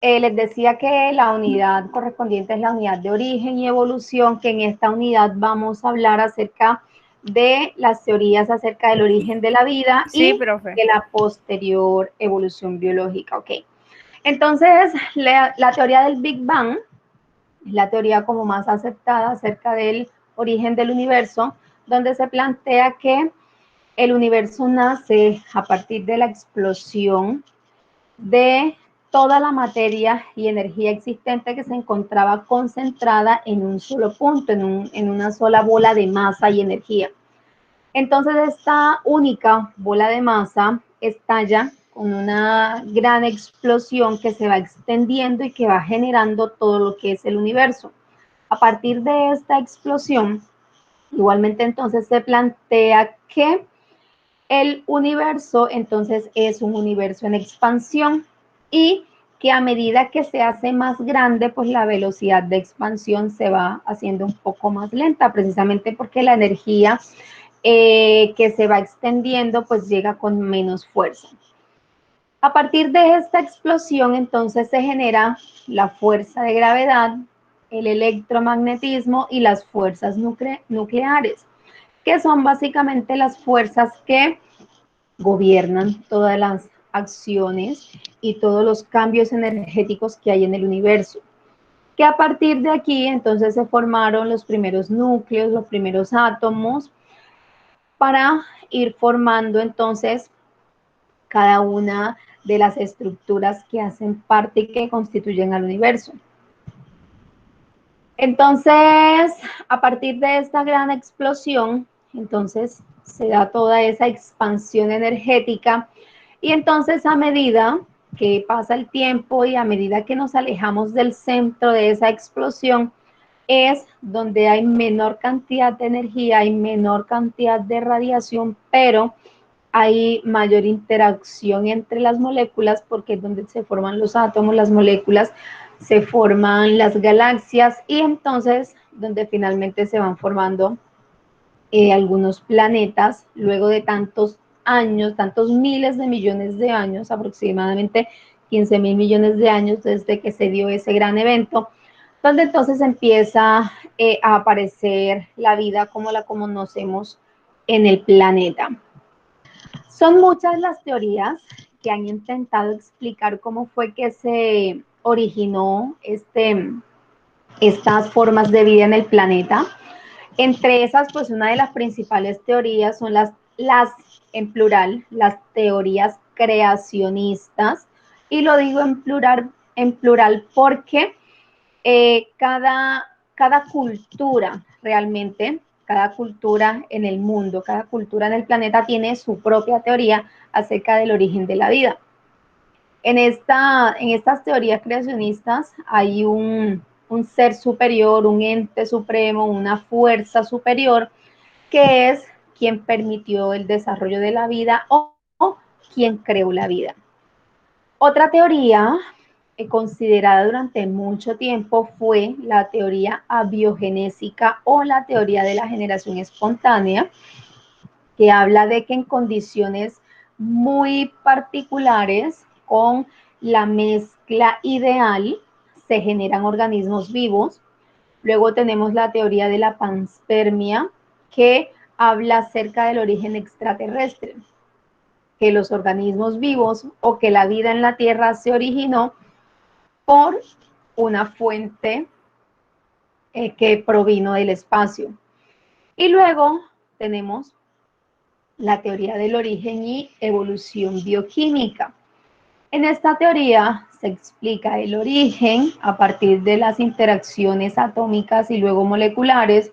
Les decía que la unidad correspondiente es la unidad de origen y evolución, que en esta unidad vamos a hablar acerca de las teorías acerca del origen de la vida Sí, y profe. de la posterior evolución biológica. Ok. Entonces, la teoría del Big Bang es la teoría como más aceptada acerca del origen del universo, donde se plantea que el universo nace a partir de la explosión de toda la materia y energía existente que se encontraba concentrada en un solo punto, en una sola bola de masa y energía. Entonces esta única bola de masa estalla con una gran explosión que se va extendiendo y que va generando todo lo que es el universo. A partir de esta explosión, igualmente entonces se plantea que el universo entonces es un universo en expansión y que a medida que se hace más grande, pues la velocidad de expansión se va haciendo un poco más lenta, precisamente porque la energía que se va extendiendo, pues llega con menos fuerza. A partir de esta explosión, entonces se genera la fuerza de gravedad, el electromagnetismo y las fuerzas nucleares, que son básicamente las fuerzas que gobiernan todas las acciones y todos los cambios energéticos que hay en el universo. Que a partir de aquí entonces se formaron los primeros núcleos, los primeros átomos, para ir formando entonces cada una de las estructuras que hacen parte y que constituyen al universo. Entonces, a partir de esta gran explosión, entonces se da toda esa expansión energética y entonces a medida que pasa el tiempo y a medida que nos alejamos del centro de esa explosión, es donde hay menor cantidad de energía, hay menor cantidad de radiación, pero hay mayor interacción entre las moléculas porque es donde se forman los átomos, las moléculas, se forman las galaxias y entonces donde finalmente se van formando algunos planetas luego de tantos años, tantos miles de millones de años, aproximadamente 15.000 millones de años desde que se dio ese gran evento, donde entonces empieza a aparecer la vida como la conocemos en el planeta. Son muchas las teorías que han intentado explicar cómo fue que se originó estas formas de vida en el planeta. Entre esas, pues una de las principales teorías son en plural, las teorías creacionistas. Y lo digo en plural porque cada cultura realmente, cada cultura en el mundo, cada cultura en el planeta tiene su propia teoría acerca del origen de la vida. En estas teorías creacionistas hay un ser superior, un ente supremo, una fuerza superior, que es quien permitió el desarrollo de la vida o quien creó la vida. Otra teoría considerada durante mucho tiempo fue la teoría abiogenésica o la teoría de la generación espontánea, que habla de que en condiciones muy particulares, con la mezcla ideal, se generan organismos vivos. Luego tenemos la teoría de la panspermia, que habla acerca del origen extraterrestre, que los organismos vivos o que la vida en la Tierra se originó por una fuente que provino del espacio. Y luego tenemos la teoría del origen y evolución bioquímica. En esta teoría se explica el origen a partir de las interacciones atómicas y luego moleculares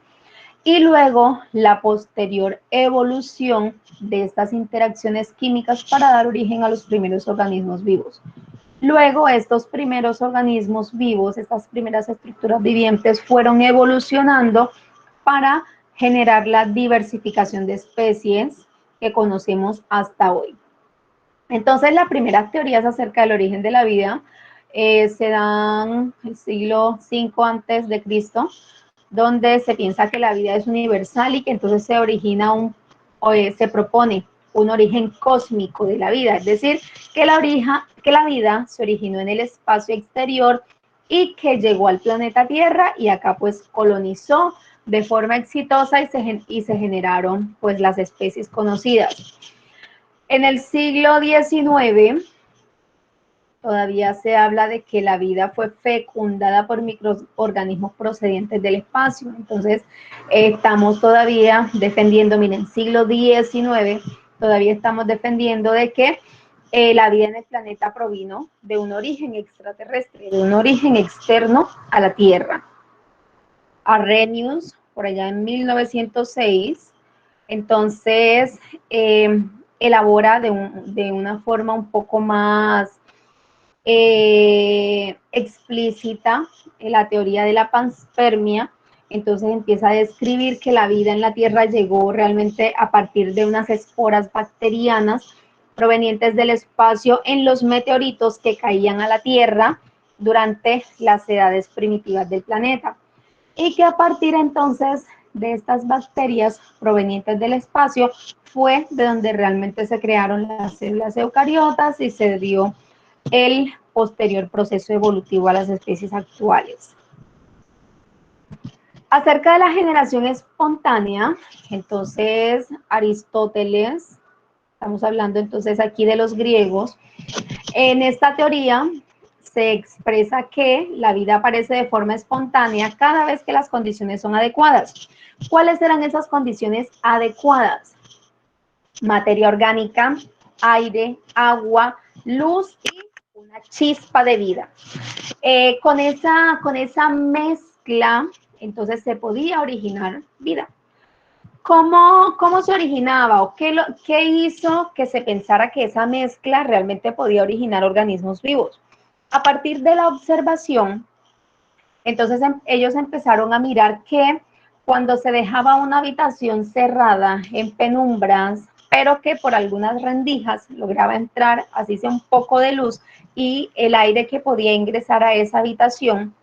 y luego la posterior evolución de estas interacciones químicas para dar origen a los primeros organismos vivos. Luego estos primeros organismos vivos, estas primeras estructuras vivientes fueron evolucionando para generar la diversificación de especies que conocemos hasta hoy. Entonces, las primeras teorías acerca del origen de la vida se dan el siglo V antes de Cristo, donde se piensa que la vida es universal y que entonces se origina se propone un origen cósmico de la vida, es decir, que la vida se originó en el espacio exterior y que llegó al planeta Tierra y acá pues colonizó de forma exitosa y se generaron pues las especies conocidas. En el siglo XIX todavía se habla de que la vida fue fecundada por microorganismos procedentes del espacio. Entonces, estamos todavía defendiendo, miren, siglo XIX, todavía estamos defendiendo de que la vida en el planeta provino de un origen extraterrestre, de un origen externo a la Tierra. Arrhenius, por allá en 1906, entonces elabora de una forma un poco más explícita la teoría de la panspermia. Entonces empieza a describir que la vida en la Tierra llegó realmente a partir de unas esporas bacterianas provenientes del espacio en los meteoritos que caían a la Tierra durante las edades primitivas del planeta. Y que a partir entonces de estas bacterias provenientes del espacio fue de donde realmente se crearon las células eucariotas y se dio el posterior proceso evolutivo a las especies actuales. Acerca de la generación espontánea, entonces Aristóteles, estamos hablando entonces aquí de los griegos, en esta teoría se expresa que la vida aparece de forma espontánea cada vez que las condiciones son adecuadas. ¿Cuáles serán esas condiciones adecuadas? Materia orgánica, aire, agua, luz y una chispa de vida. Con esa mezcla, entonces se podía originar vida. ¿Cómo se originaba o qué hizo que se pensara que esa mezcla realmente podía originar organismos vivos? A partir de la observación, entonces ellos empezaron a mirar que cuando se dejaba una habitación cerrada en penumbras, pero que por algunas rendijas lograba entrar, así sea un poco de luz, y el aire que podía ingresar a esa habitación,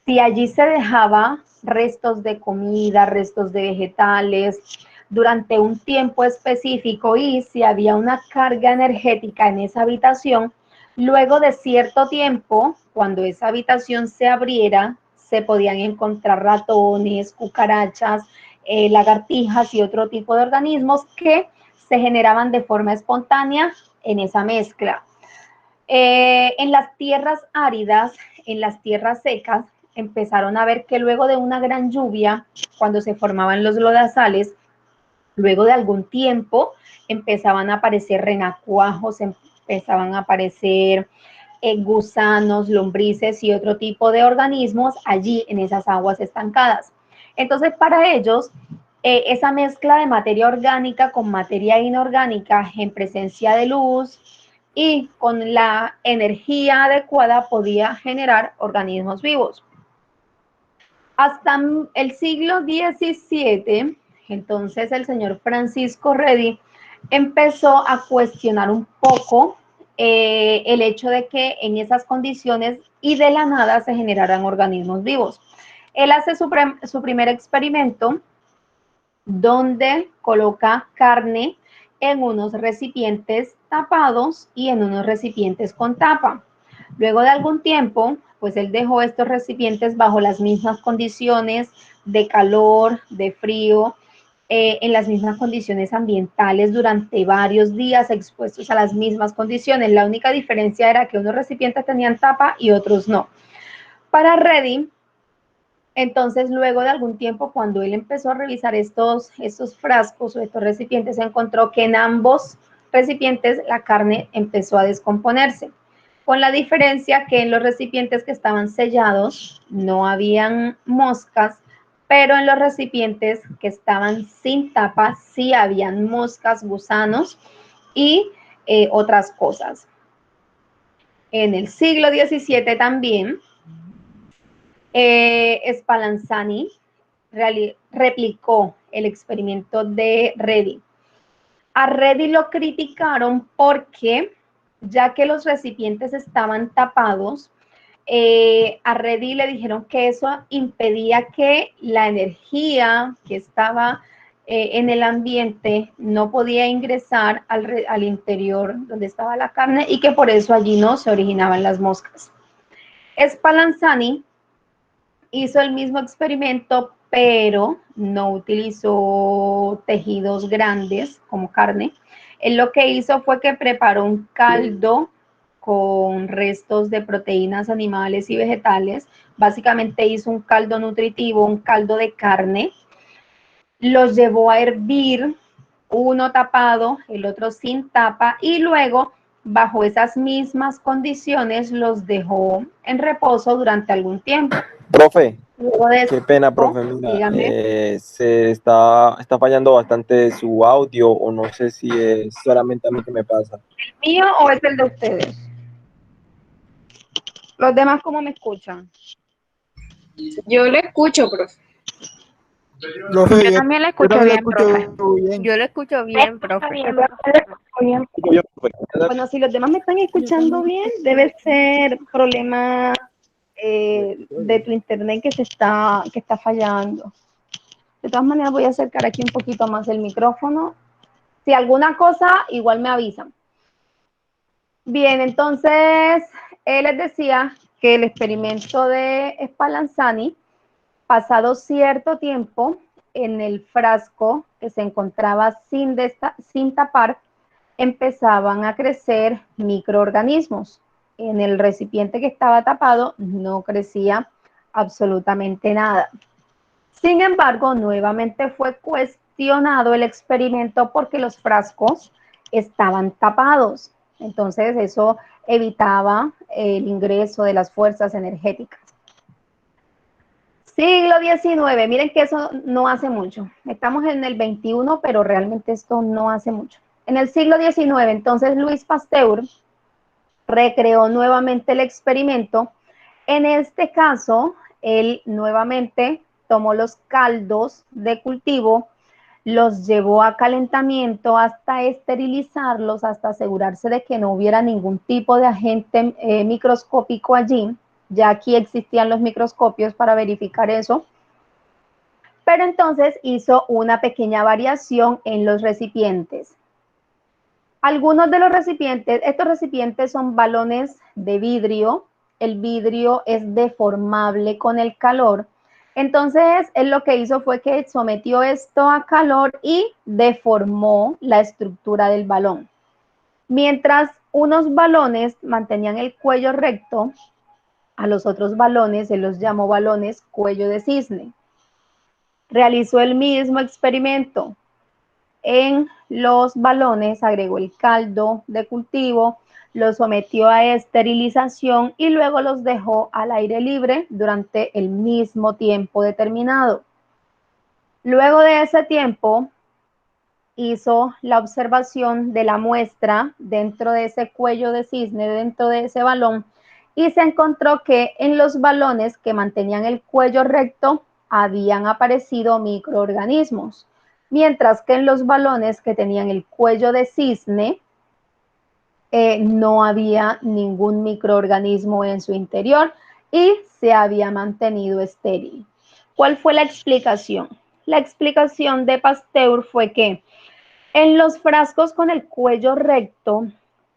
si allí se dejaba restos de comida, restos de vegetales, durante un tiempo específico y si había una carga energética en esa habitación, luego de cierto tiempo, cuando esa habitación se abriera, se podían encontrar ratones, cucarachas, lagartijas y otro tipo de organismos que se generaban de forma espontánea en esa mezcla. En las tierras áridas, en las tierras secas, empezaron a ver que luego de una gran lluvia, cuando se formaban los lodazales, luego de algún tiempo empezaban a aparecer renacuajos, empezaban a aparecer gusanos, lombrices y otro tipo de organismos allí en esas aguas estancadas. Entonces, para ellos, esa mezcla de materia orgánica con materia inorgánica en presencia de luz y con la energía adecuada podía generar organismos vivos. Hasta el siglo XVII, entonces el señor Francisco Redi empezó a cuestionar un poco el hecho de que en esas condiciones y de la nada se generaran organismos vivos. Él hace su primer experimento donde coloca carne en unos recipientes tapados y en unos recipientes con tapa. Luego de algún tiempo, pues él dejó estos recipientes bajo las mismas condiciones de calor, de frío, en las mismas condiciones ambientales durante varios días expuestos a las mismas condiciones. La única diferencia era que unos recipientes tenían tapa y otros no. Para Redi, entonces luego de algún tiempo, cuando él empezó a revisar estos frascos o estos recipientes, encontró que en ambos recipientes la carne empezó a descomponerse, con la diferencia que en los recipientes que estaban sellados no habían moscas, pero en los recipientes que estaban sin tapa sí habían moscas, gusanos y otras cosas. En el siglo XVII también, Spallanzani replicó el experimento de Redi. A Redi lo criticaron porque, ya que los recipientes estaban tapados, a Redi le dijeron que eso impedía que la energía que estaba en el ambiente no podía ingresar al interior donde estaba la carne y que por eso allí no se originaban las moscas. Spallanzani hizo el mismo experimento, pero no utilizó tejidos grandes como carne. Él lo que hizo fue que preparó un caldo con restos de proteínas animales y vegetales. Básicamente hizo un caldo nutritivo, un caldo de carne. Los llevó a hervir, uno tapado, el otro sin tapa, y luego, bajo esas mismas condiciones, los dejó en reposo durante algún tiempo. Profe, Luego de qué pena, eso, profe, mira, dígame, se está fallando bastante su audio o no sé si es solamente a mí que me pasa. ¿el mío o es el de ustedes? Los demás, ¿cómo me escuchan? Yo lo escucho, profe. Profe, Yo también la yo escucho también la bien, profe. escucho bien. Yo lo escucho bien, profe. Bueno, si los demás me están escuchando bien, debe ser problema de tu internet que está fallando. De todas maneras, voy a acercar aquí un poquito más el micrófono. Si alguna cosa, igual me avisan. Bien, entonces, él les decía que el experimento de Spallanzani, pasado cierto tiempo, en el frasco que se encontraba sin tapar, empezaban a crecer microorganismos. En el recipiente que estaba tapado no crecía absolutamente nada. Sin embargo, nuevamente fue cuestionado el experimento porque los frascos estaban tapados. Entonces, eso evitaba el ingreso de las fuerzas energéticas. Siglo XIX, miren que eso no hace mucho. Estamos en el 21, pero realmente esto no hace mucho. En el siglo XIX, entonces, Louis Pasteur recreó nuevamente el experimento. En este caso, él nuevamente tomó los caldos de cultivo, los llevó a calentamiento hasta esterilizarlos, hasta asegurarse de que no hubiera ningún tipo de agente microscópico allí. Ya aquí existían los microscopios para verificar eso. Pero entonces hizo una pequeña variación en los recipientes. Algunos de los recipientes, estos recipientes son balones de vidrio. El vidrio es deformable con el calor. Entonces, él lo que hizo fue que sometió esto a calor y deformó la estructura del balón. Mientras unos balones mantenían el cuello recto, a los otros balones se los llamó balones cuello de cisne. Realizó el mismo experimento. En los balones agregó el caldo de cultivo, los sometió a esterilización y luego los dejó al aire libre durante el mismo tiempo determinado. Luego de ese tiempo, hizo la observación de la muestra dentro de ese cuello de cisne, dentro de ese balón, y se encontró que en los balones que mantenían el cuello recto habían aparecido microorganismos, mientras que en los balones que tenían el cuello de cisne no había ningún microorganismo en su interior y se había mantenido estéril. ¿Cuál fue la explicación? La explicación de Pasteur fue que en los frascos con el cuello recto,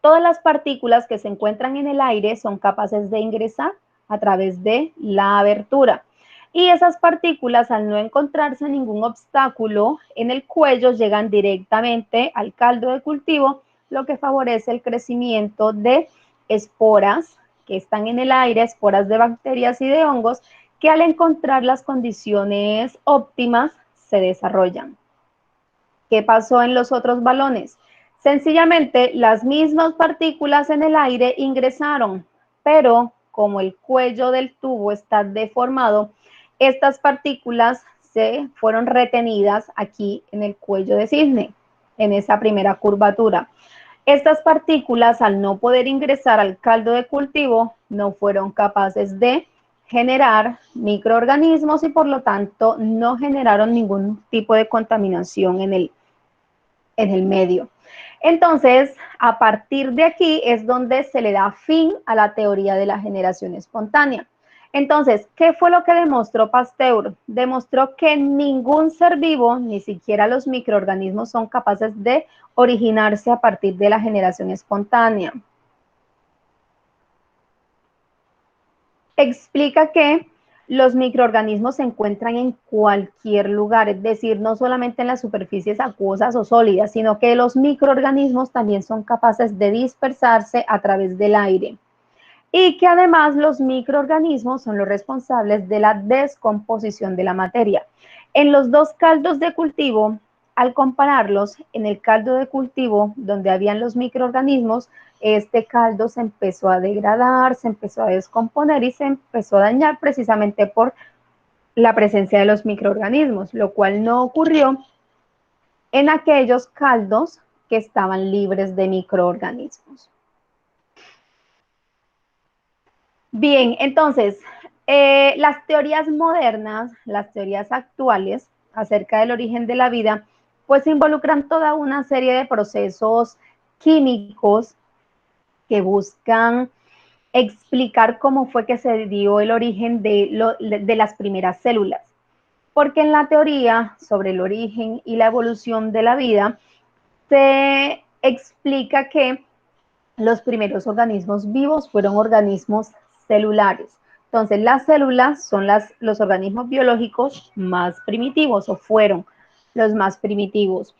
todas las partículas que se encuentran en el aire son capaces de ingresar a través de la abertura. Y esas partículas, al no encontrarse ningún obstáculo en el cuello, llegan directamente al caldo de cultivo, lo que favorece el crecimiento de esporas que están en el aire, esporas de bacterias y de hongos, que al encontrar las condiciones óptimas se desarrollan. ¿Qué pasó en los otros balones? Sencillamente, las mismas partículas en el aire ingresaron, pero como el cuello del tubo está deformado, estas partículas se fueron retenidas aquí en el cuello de cisne, en esa primera curvatura. Estas partículas, al no poder ingresar al caldo de cultivo, no fueron capaces de generar microorganismos y por lo tanto no generaron ningún tipo de contaminación en el medio. Entonces, a partir de aquí es donde se le da fin a la teoría de la generación espontánea. Entonces, ¿qué fue lo que demostró Pasteur? Demostró que ningún ser vivo, ni siquiera los microorganismos, son capaces de originarse a partir de la generación espontánea. Explica que los microorganismos se encuentran en cualquier lugar, es decir, no solamente en las superficies acuosas o sólidas, sino que los microorganismos también son capaces de dispersarse a través del aire. Y que además los microorganismos son los responsables de la descomposición de la materia. En los dos caldos de cultivo, al compararlos, en el caldo de cultivo donde habían los microorganismos, este caldo se empezó a degradar, se empezó a descomponer y se empezó a dañar precisamente por la presencia de los microorganismos, lo cual no ocurrió en aquellos caldos que estaban libres de microorganismos. Bien, entonces, las teorías modernas, las teorías actuales acerca del origen de la vida, pues involucran toda una serie de procesos químicos que buscan explicar cómo fue que se dio el origen de las primeras células. Porque en la teoría sobre el origen y la evolución de la vida, se explica que los primeros organismos vivos fueron organismos celulares. Entonces, las células son los organismos biológicos más primitivos, o fueron los más primitivos.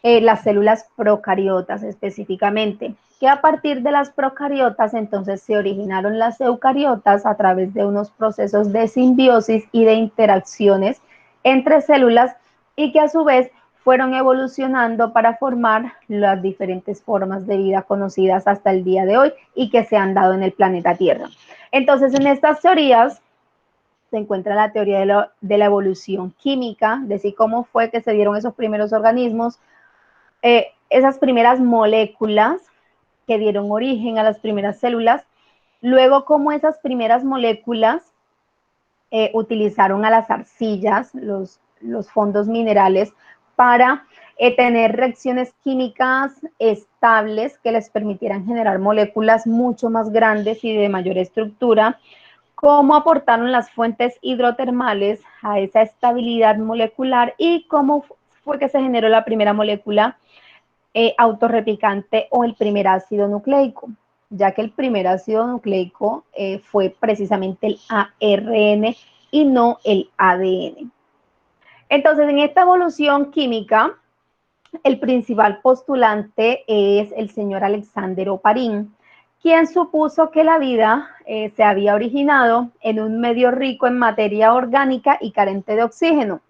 Las células procariotas específicamente, que a partir de las procariotas entonces se originaron las eucariotas a través de unos procesos de simbiosis y de interacciones entre células, y que a su vez fueron evolucionando para formar las diferentes formas de vida conocidas hasta el día de hoy y que se han dado en el planeta Tierra. Entonces, en estas teorías se encuentra la teoría de la evolución química, de si cómo fue que se dieron esos primeros organismos, esas primeras moléculas que dieron origen a las primeras células, luego cómo esas primeras moléculas utilizaron a las arcillas, los fondos minerales, para tener reacciones químicas estables que les permitieran generar moléculas mucho más grandes y de mayor estructura, cómo aportaron las fuentes hidrotermales a esa estabilidad molecular y cómo fue que se generó la primera molécula autorreplicante o el primer ácido nucleico, ya que el primer ácido nucleico fue precisamente el ARN y no el ADN. Entonces, en esta evolución química, el principal postulante es el señor Alexander Oparin, quien supuso que la vida se había originado en un medio rico en materia orgánica y carente de oxígeno.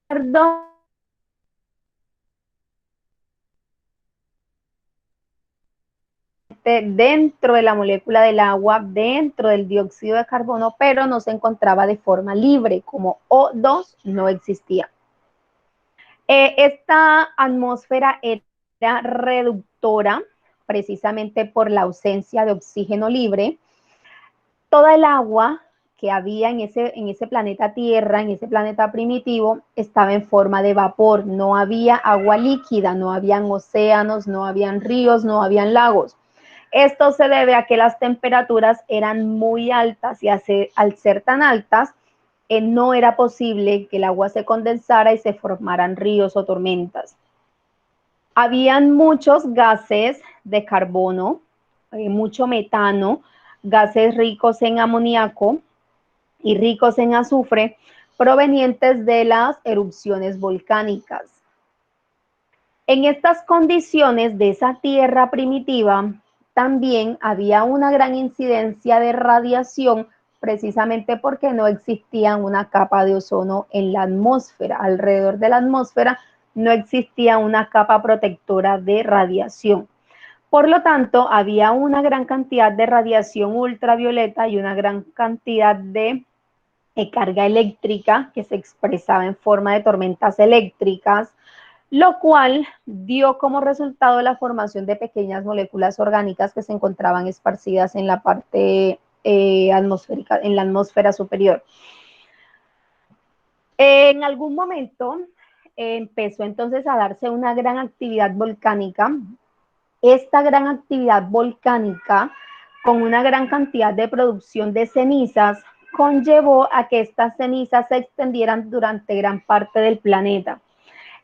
Perdón. Dentro de la molécula del agua, dentro del dióxido de carbono, pero no se encontraba de forma libre, como O2 no existía. Esta atmósfera era reductora, precisamente por la ausencia de oxígeno libre. Toda el agua que había en ese planeta Tierra, en ese planeta primitivo, estaba en forma de vapor. No había agua líquida, no habían océanos, no habían ríos, no habían lagos. Esto se debe a que las temperaturas eran muy altas y al ser tan altas, no era posible que el agua se condensara y se formaran ríos o tormentas. Habían muchos gases de carbono, mucho metano, gases ricos en amoníaco y ricos en azufre, provenientes de las erupciones volcánicas. En estas condiciones de esa tierra primitiva, también había una gran incidencia de radiación, precisamente porque no existía una capa de ozono en la atmósfera. Alrededor de la atmósfera no existía una capa protectora de radiación. Por lo tanto, había una gran cantidad de radiación ultravioleta y una gran cantidad de carga eléctrica que se expresaba en forma de tormentas eléctricas, lo cual dio como resultado la formación de pequeñas moléculas orgánicas que se encontraban esparcidas en la parte atmosférica, en la atmósfera superior. En algún momento empezó entonces a darse una gran actividad volcánica. Esta gran actividad volcánica, con una gran cantidad de producción de cenizas, conllevó a que estas cenizas se extendieran durante gran parte del planeta.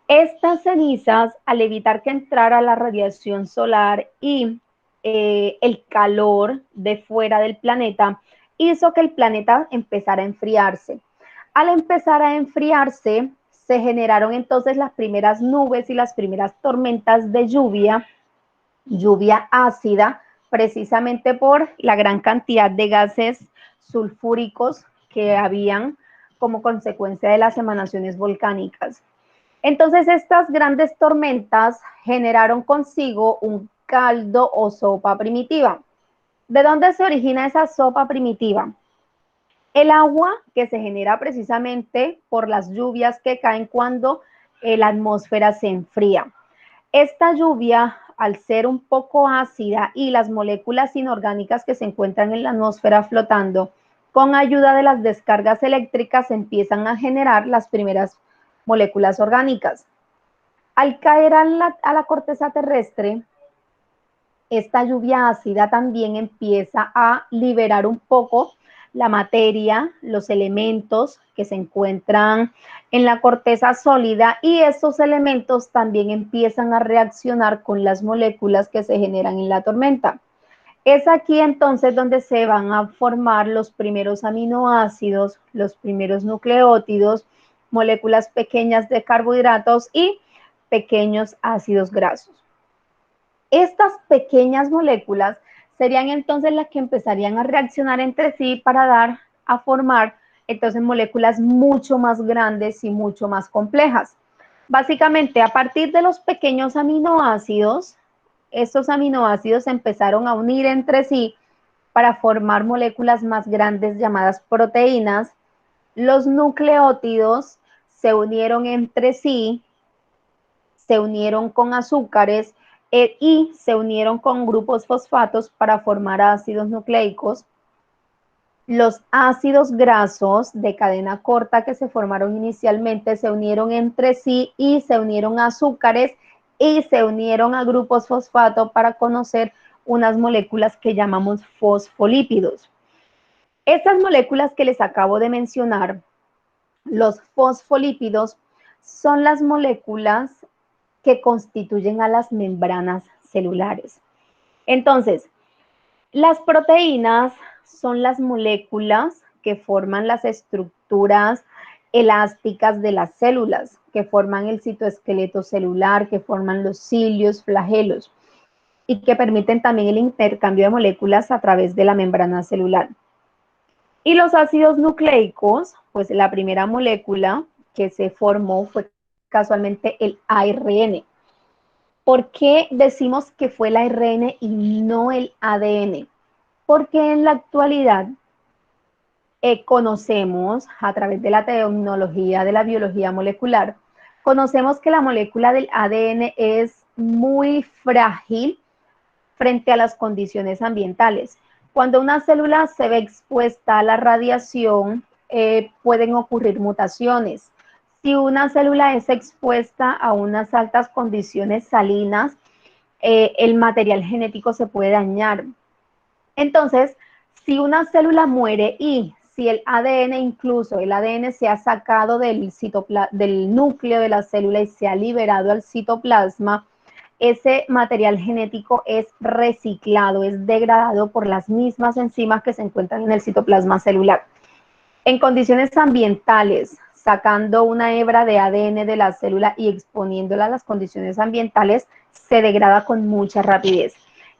Estas cenizas, al evitar que entrara la radiación solar y el calor de fuera del planeta, hizo que el planeta empezara a enfriarse. Al empezar a enfriarse, se generaron entonces las primeras nubes y las primeras tormentas de lluvia ácida, precisamente por la gran cantidad de gases sulfúricos que habían como consecuencia de las emanaciones volcánicas. Entonces, estas grandes tormentas generaron consigo un caldo o sopa primitiva. ¿De dónde se origina esa sopa primitiva? El agua que se genera precisamente por las lluvias que caen cuando la atmósfera se enfría. Esta lluvia, al ser un poco ácida y las moléculas inorgánicas que se encuentran en la atmósfera flotando, con ayuda de las descargas eléctricas empiezan a generar las primeras moléculas orgánicas. Al caer a la corteza terrestre, esta lluvia ácida también empieza a liberar un poco la materia, los elementos que se encuentran en la corteza sólida, y esos elementos también empiezan a reaccionar con las moléculas que se generan en la tormenta. Es aquí entonces donde se van a formar los primeros aminoácidos, los primeros nucleótidos, moléculas pequeñas de carbohidratos y pequeños ácidos grasos. Estas pequeñas moléculas serían entonces las que empezarían a reaccionar entre sí para dar a formar entonces moléculas mucho más grandes y mucho más complejas. Básicamente, a partir de los pequeños aminoácidos, estos aminoácidos se empezaron a unir entre sí para formar moléculas más grandes llamadas proteínas. Los nucleótidos se unieron entre sí, se unieron con azúcares y se unieron con grupos fosfatos para formar ácidos nucleicos. Los ácidos grasos de cadena corta que se formaron inicialmente se unieron entre sí y se unieron a azúcares y se unieron a grupos fosfato para conocer unas moléculas que llamamos fosfolípidos. Estas moléculas que les acabo de mencionar, los fosfolípidos, son las moléculas que constituyen a las membranas celulares. Entonces, las proteínas son las moléculas que forman las estructuras elásticas de las células, que forman el citoesqueleto celular, que forman los cilios, flagelos, y que permiten también el intercambio de moléculas a través de la membrana celular. Y los ácidos nucleicos, pues la primera molécula que se formó fue casualmente el ARN. ¿Por qué decimos que fue el ARN y no el ADN? Porque en la actualidad conocemos, a través de la tecnología de la biología molecular, conocemos que la molécula del ADN es muy frágil frente a las condiciones ambientales. Cuando una célula se ve expuesta a la radiación, pueden ocurrir mutaciones. Si una célula es expuesta a unas altas condiciones salinas, el material genético se puede dañar. Entonces, si una célula muere y si el ADN, incluso el ADN se ha sacado del núcleo de la célula y se ha liberado al citoplasma, ese material genético es reciclado, es degradado por las mismas enzimas que se encuentran en el citoplasma celular. En condiciones ambientales, sacando una hebra de ADN de la célula y exponiéndola a las condiciones ambientales, se degrada con mucha rapidez.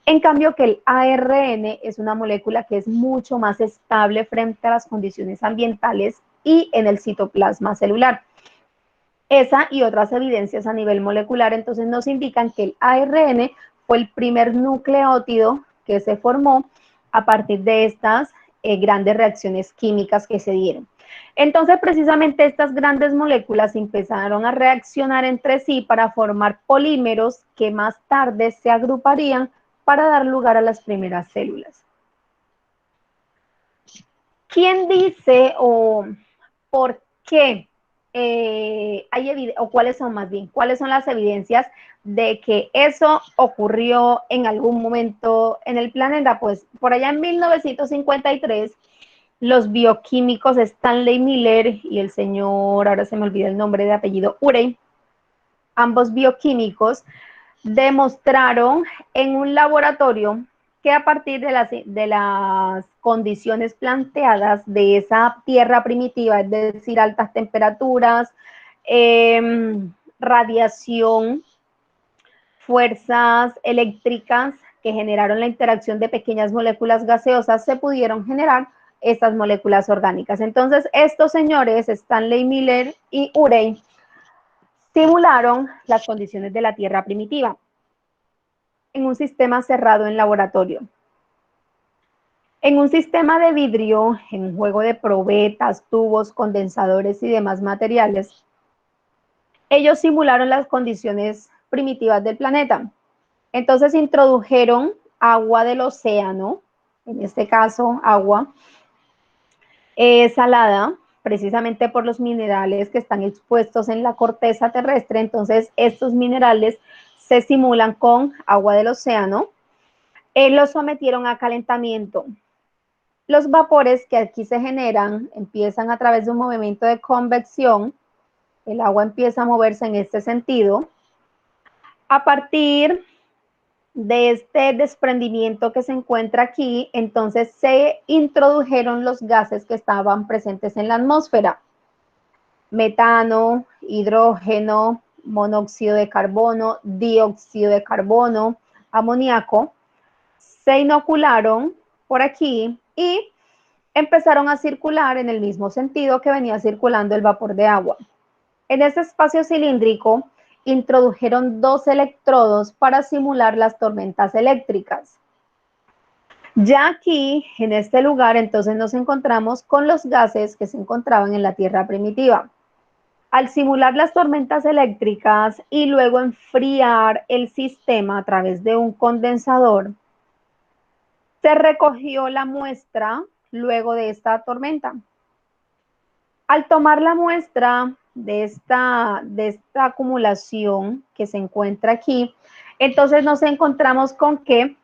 En cambio que el ARN es una molécula que es mucho más estable frente a las condiciones ambientales y en el citoplasma celular. Esa y otras evidencias a nivel molecular entonces nos indican que el ARN fue el primer nucleótido que se formó a partir de estas grandes reacciones químicas que se dieron. Entonces, precisamente estas grandes moléculas empezaron a reaccionar entre sí para formar polímeros que más tarde se agruparían para dar lugar a las primeras células. ¿Quién dice o por qué o cuáles son más bien, cuáles son las evidencias de que eso ocurrió en algún momento en el planeta? Pues por allá en 1953, los bioquímicos Stanley Miller y el señor, ahora se me olvida el nombre de apellido, Urey, ambos bioquímicos, demostraron en un laboratorio que a partir de las condiciones planteadas de esa tierra primitiva, es decir, altas temperaturas, radiación, fuerzas eléctricas que generaron la interacción de pequeñas moléculas gaseosas, se pudieron generar estas moléculas orgánicas. Entonces, estos señores, Stanley Miller y Urey, simularon las condiciones de la tierra primitiva en un sistema cerrado en laboratorio. En un sistema de vidrio, en un juego de probetas, tubos, condensadores y demás materiales, ellos simularon las condiciones primitivas del planeta. Entonces introdujeron agua del océano, en este caso agua salada, precisamente por los minerales que están expuestos en la corteza terrestre. Entonces estos minerales se simulan con agua del océano. Los sometieron a calentamiento. Los vapores que aquí se generan empiezan a través de un movimiento de convección. El agua empieza a moverse en este sentido. A partir de este desprendimiento que se encuentra aquí, entonces se introdujeron los gases que estaban presentes en la atmósfera. Metano, hidrógeno, monóxido de carbono, dióxido de carbono, amoníaco, se inocularon por aquí y empezaron a circular en el mismo sentido que venía circulando el vapor de agua. En este espacio cilíndrico introdujeron 2 electrodos para simular las tormentas eléctricas. Ya aquí, en este lugar, entonces nos encontramos con los gases que se encontraban en la Tierra primitiva. Al simular las tormentas eléctricas y luego enfriar el sistema a través de un condensador, se recogió la muestra luego de esta tormenta. Al tomar la muestra de esta acumulación que se encuentra aquí, entonces nos encontramos con que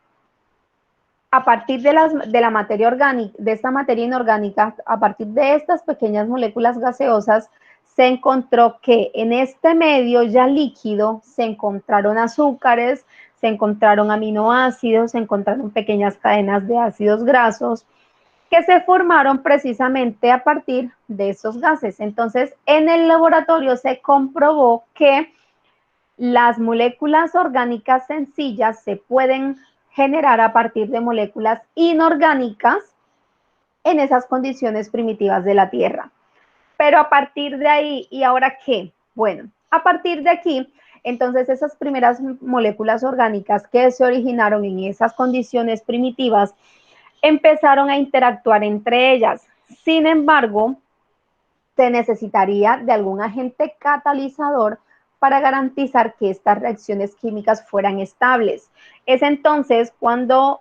a partir de la materia orgánica, de esta materia inorgánica, a partir de estas pequeñas moléculas gaseosas, se encontró que en este medio ya líquido se encontraron azúcares, se encontraron aminoácidos, se encontraron pequeñas cadenas de ácidos grasos que se formaron precisamente a partir de esos gases. Entonces, en el laboratorio se comprobó que las moléculas orgánicas sencillas se pueden generar a partir de moléculas inorgánicas en esas condiciones primitivas de la Tierra. Pero a partir de ahí, ¿y ahora qué? Bueno, a partir de aquí, entonces esas primeras moléculas orgánicas que se originaron en esas condiciones primitivas empezaron a interactuar entre ellas. Sin embargo, se necesitaría de algún agente catalizador para garantizar que estas reacciones químicas fueran estables. Es entonces cuando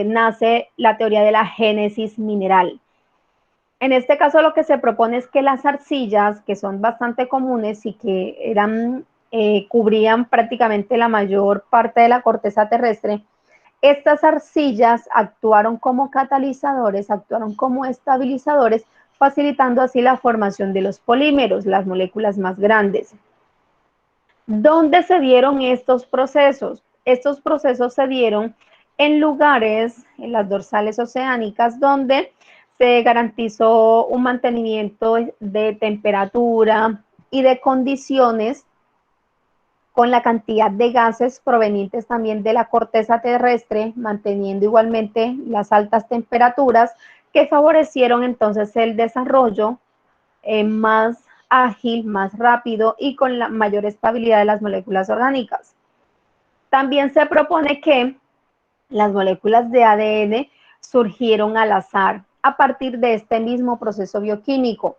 nace la teoría de la génesis mineral. En este caso lo que se propone es que las arcillas, que son bastante comunes y que cubrían prácticamente la mayor parte de la corteza terrestre, estas arcillas actuaron como catalizadores, actuaron como estabilizadores, facilitando así la formación de los polímeros, las moléculas más grandes. ¿Dónde se dieron estos procesos? Estos procesos se dieron en lugares, en las dorsales oceánicas, donde se garantizó un mantenimiento de temperatura y de condiciones con la cantidad de gases provenientes también de la corteza terrestre, manteniendo igualmente las altas temperaturas que favorecieron entonces el desarrollo más ágil, más rápido y con la mayor estabilidad de las moléculas orgánicas. También se propone que las moléculas de ADN surgieron al azar a partir de este mismo proceso bioquímico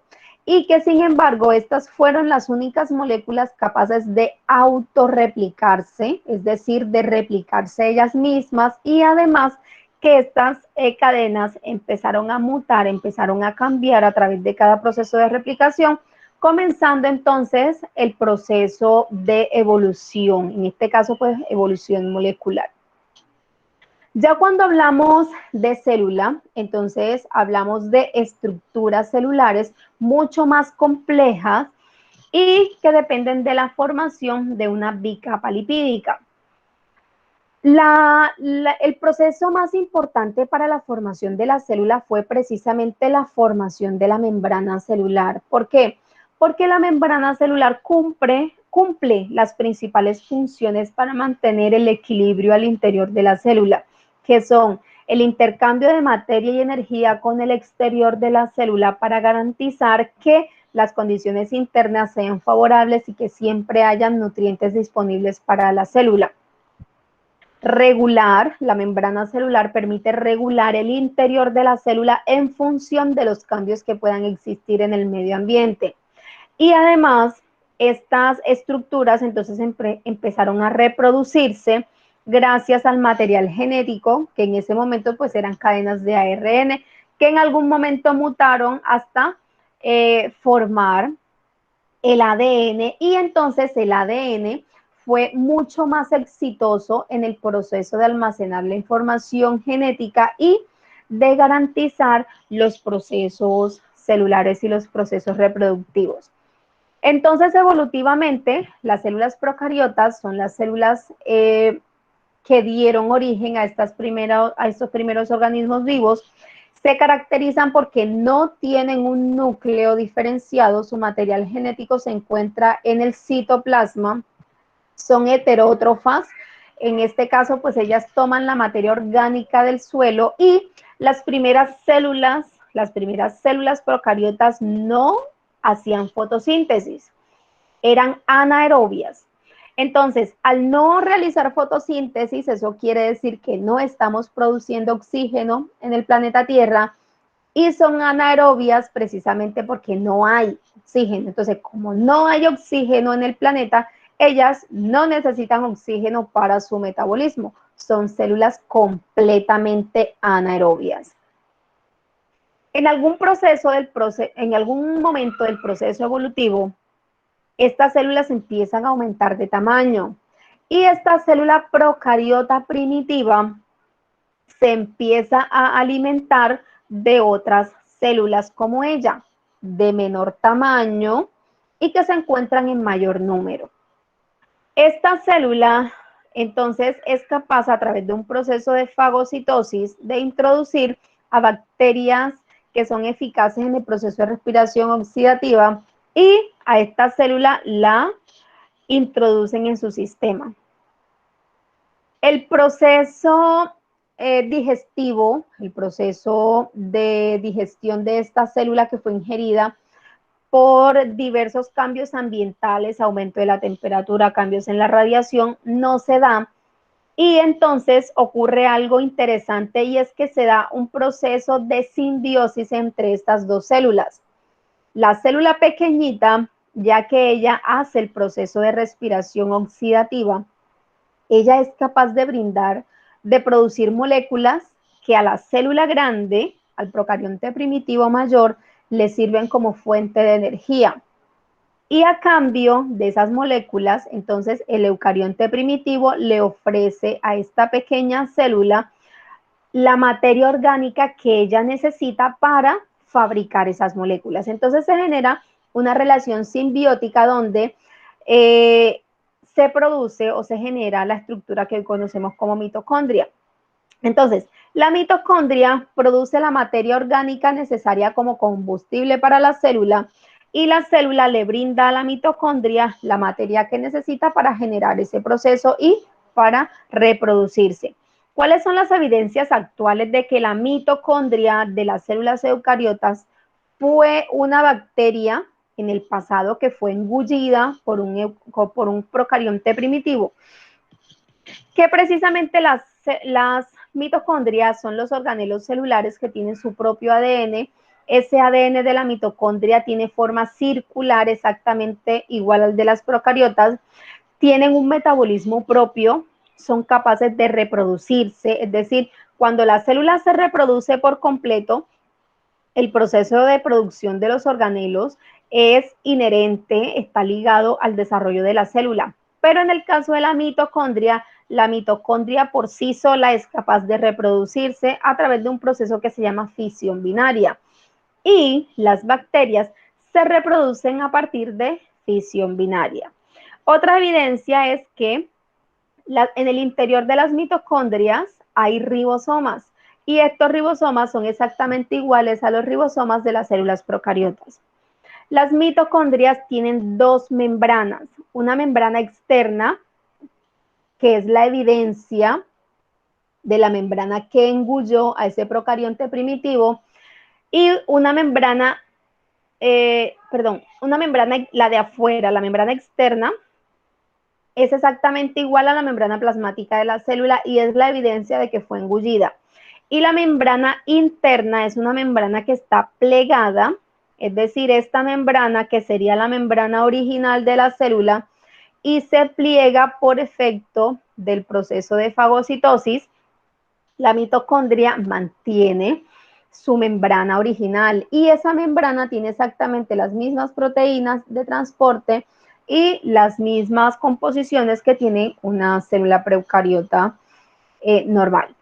y que sin embargo estas fueron las únicas moléculas capaces de autorreplicarse, es decir, de replicarse ellas mismas, y además que estas cadenas empezaron a mutar, empezaron a cambiar a través de cada proceso de replicación comenzando entonces el proceso de evolución, en este caso pues evolución molecular. Ya cuando hablamos de célula, entonces hablamos de estructuras celulares mucho más complejas y que dependen de la formación de una bicapa lipídica. El proceso más importante para la formación de la célula fue precisamente la formación de la membrana celular. ¿Por qué? Porque la membrana celular cumple las principales funciones para mantener el equilibrio al interior de la célula, que son el intercambio de materia y energía con el exterior de la célula para garantizar que las condiciones internas sean favorables y que siempre hayan nutrientes disponibles para la célula. La membrana celular permite regular el interior de la célula en función de los cambios que puedan existir en el medio ambiente. Y además, estas estructuras entonces empezaron a reproducirse gracias al material genético, que en ese momento pues eran cadenas de ARN, que en algún momento mutaron hasta formar el ADN, y entonces el ADN fue mucho más exitoso en el proceso de almacenar la información genética y de garantizar los procesos celulares y los procesos reproductivos. Entonces, evolutivamente, las células procariotas son las células que dieron origen a estos primeros organismos vivos. Se caracterizan porque no tienen un núcleo diferenciado, su material genético se encuentra en el citoplasma, son heterótrofas, en este caso pues ellas toman la materia orgánica del suelo, y las primeras células procariotas no hacían fotosíntesis, eran anaerobias. Entonces, al no realizar fotosíntesis, eso quiere decir que no estamos produciendo oxígeno en el planeta Tierra, y son anaerobias precisamente porque no hay oxígeno. Entonces, como no hay oxígeno en el planeta, ellas no necesitan oxígeno para su metabolismo. Son células completamente anaerobias. En algún momento del proceso evolutivo, estas células empiezan a aumentar de tamaño, y esta célula procariota primitiva se empieza a alimentar de otras células como ella, de menor tamaño y que se encuentran en mayor número. Esta célula entonces es capaz, a través de un proceso de fagocitosis, de introducir a bacterias que son eficaces en el proceso de respiración oxidativa, y a esta célula la introducen en su sistema. El proceso digestivo, el proceso de digestión de esta célula que fue ingerida por diversos cambios ambientales, aumento de la temperatura, cambios en la radiación, no se da. Y entonces ocurre algo interesante, y es que se da un proceso de simbiosis entre estas dos células. La célula pequeñita, ya que ella hace el proceso de respiración oxidativa, ella es capaz de producir moléculas que a la célula grande, al procarionte primitivo mayor, le sirven como fuente de energía. Y a cambio de esas moléculas, entonces el eucarionte primitivo le ofrece a esta pequeña célula la materia orgánica que ella necesita para fabricar esas moléculas. Entonces se genera una relación simbiótica donde se produce o se genera la estructura que hoy conocemos como mitocondria. Entonces, la mitocondria produce la materia orgánica necesaria como combustible para la célula, y la célula le brinda a la mitocondria la materia que necesita para generar ese proceso y para reproducirse. ¿Cuáles son las evidencias actuales de que la mitocondria de las células eucariotas fue una bacteria en el pasado que fue engullida por un procarionte primitivo? Que precisamente las mitocondrias son los organelos celulares que tienen su propio ADN. Ese ADN de la mitocondria tiene forma circular, exactamente igual al de las procariotas. Tienen un metabolismo propio, son capaces de reproducirse, es decir, cuando la célula se reproduce por completo, el proceso de producción de los organelos es inherente, está ligado al desarrollo de la célula. Pero en el caso de la mitocondria por sí sola es capaz de reproducirse a través de un proceso que se llama fisión binaria. Y las bacterias se reproducen a partir de fisión binaria. Otra evidencia es que en el interior de las mitocondrias hay ribosomas y estos ribosomas son exactamente iguales a los ribosomas de las células procariotas. Las mitocondrias tienen dos membranas, una membrana externa, que es la evidencia de la membrana que engulló a ese procarionte primitivo, y una membrana, la de afuera, la membrana externa, es exactamente igual a la membrana plasmática de la célula y es la evidencia de que fue engullida. Y la membrana interna es una membrana que está plegada, es decir, esta membrana que sería la membrana original de la célula y se pliega por efecto del proceso de fagocitosis. La mitocondria mantiene su membrana original y esa membrana tiene exactamente las mismas proteínas de transporte y las mismas composiciones que tiene una célula proeucariota normal.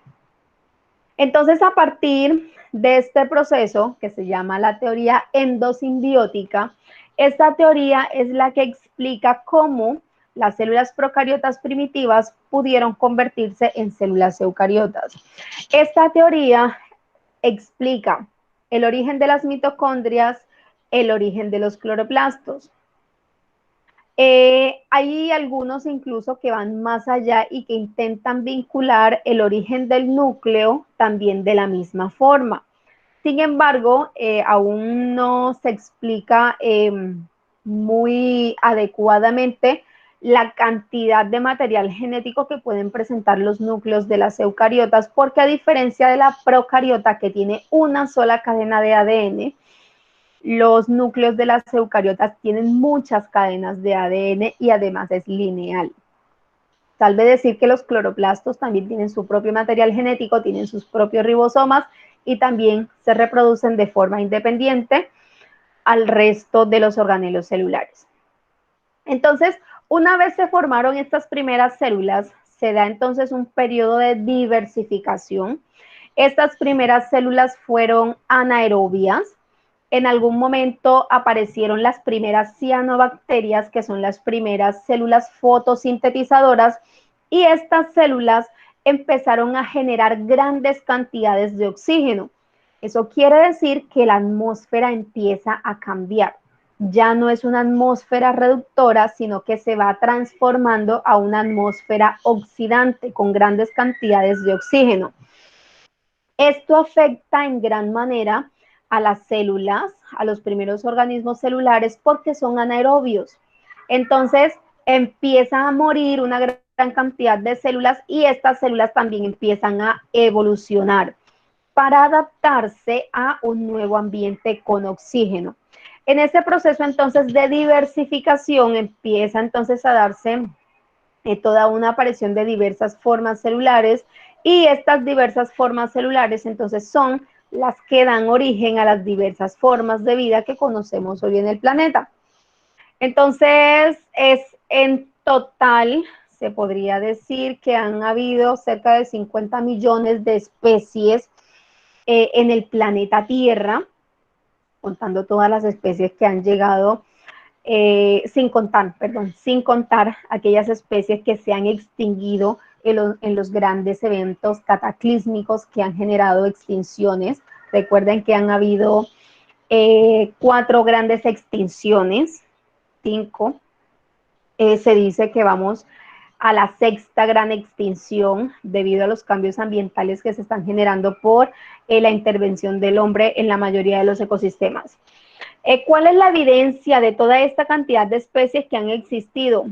Entonces, a partir de este proceso, que se llama la teoría endosimbiótica, esta teoría es la que explica cómo las células procariotas primitivas pudieron convertirse en células eucariotas. Esta teoría explica el origen de las mitocondrias, el origen de los cloroplastos. Hay algunos incluso que van más allá y que intentan vincular el origen del núcleo también de la misma forma. Sin embargo, aún no se explica muy adecuadamente la cantidad de material genético que pueden presentar los núcleos de las eucariotas, porque a diferencia de la procariota, que tiene una sola cadena de ADN, los núcleos de las eucariotas tienen muchas cadenas de ADN y además es lineal. Tal vez decir que los cloroplastos también tienen su propio material genético, tienen sus propios ribosomas y también se reproducen de forma independiente al resto de los organelos celulares. Entonces, una vez se formaron estas primeras células, se da entonces un periodo de diversificación. Estas primeras células fueron anaerobias. En algún momento aparecieron las primeras cianobacterias, que son las primeras células fotosintetizadoras, y estas células empezaron a generar grandes cantidades de oxígeno. Eso quiere decir que la atmósfera empieza a cambiar. Ya no es una atmósfera reductora, sino que se va transformando a una atmósfera oxidante con grandes cantidades de oxígeno. Esto afecta en gran manera a las células, a los primeros organismos celulares, porque son anaerobios. Entonces, empieza a morir una gran cantidad de células y estas células también empiezan a evolucionar para adaptarse a un nuevo ambiente con oxígeno. En ese proceso entonces de diversificación empieza entonces a darse toda una aparición de diversas formas celulares y estas diversas formas celulares entonces son las que dan origen a las diversas formas de vida que conocemos hoy en el planeta. Entonces, en total, se podría decir que han habido cerca de 50 millones de especies en el planeta Tierra, contando todas las especies que han llegado, sin contar aquellas especies que se han extinguido en los grandes eventos cataclísmicos que han generado extinciones. Recuerden que han habido 4 grandes extinciones, 5. Se dice que vamos a la 6ª gran extinción debido a los cambios ambientales que se están generando por la intervención del hombre en la mayoría de los ecosistemas. ¿Cuál es la evidencia de toda esta cantidad de especies que han existido?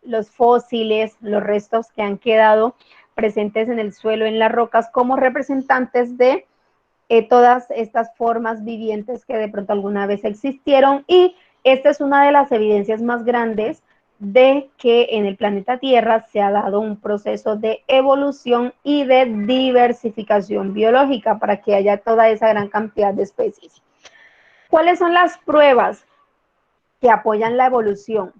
Los fósiles, los restos que han quedado presentes en el suelo, en las rocas, como representantes de todas estas formas vivientes que de pronto alguna vez existieron, y esta es una de las evidencias más grandes de que en el planeta Tierra se ha dado un proceso de evolución y de diversificación biológica para que haya toda esa gran cantidad de especies. ¿Cuáles son las pruebas que apoyan la evolución?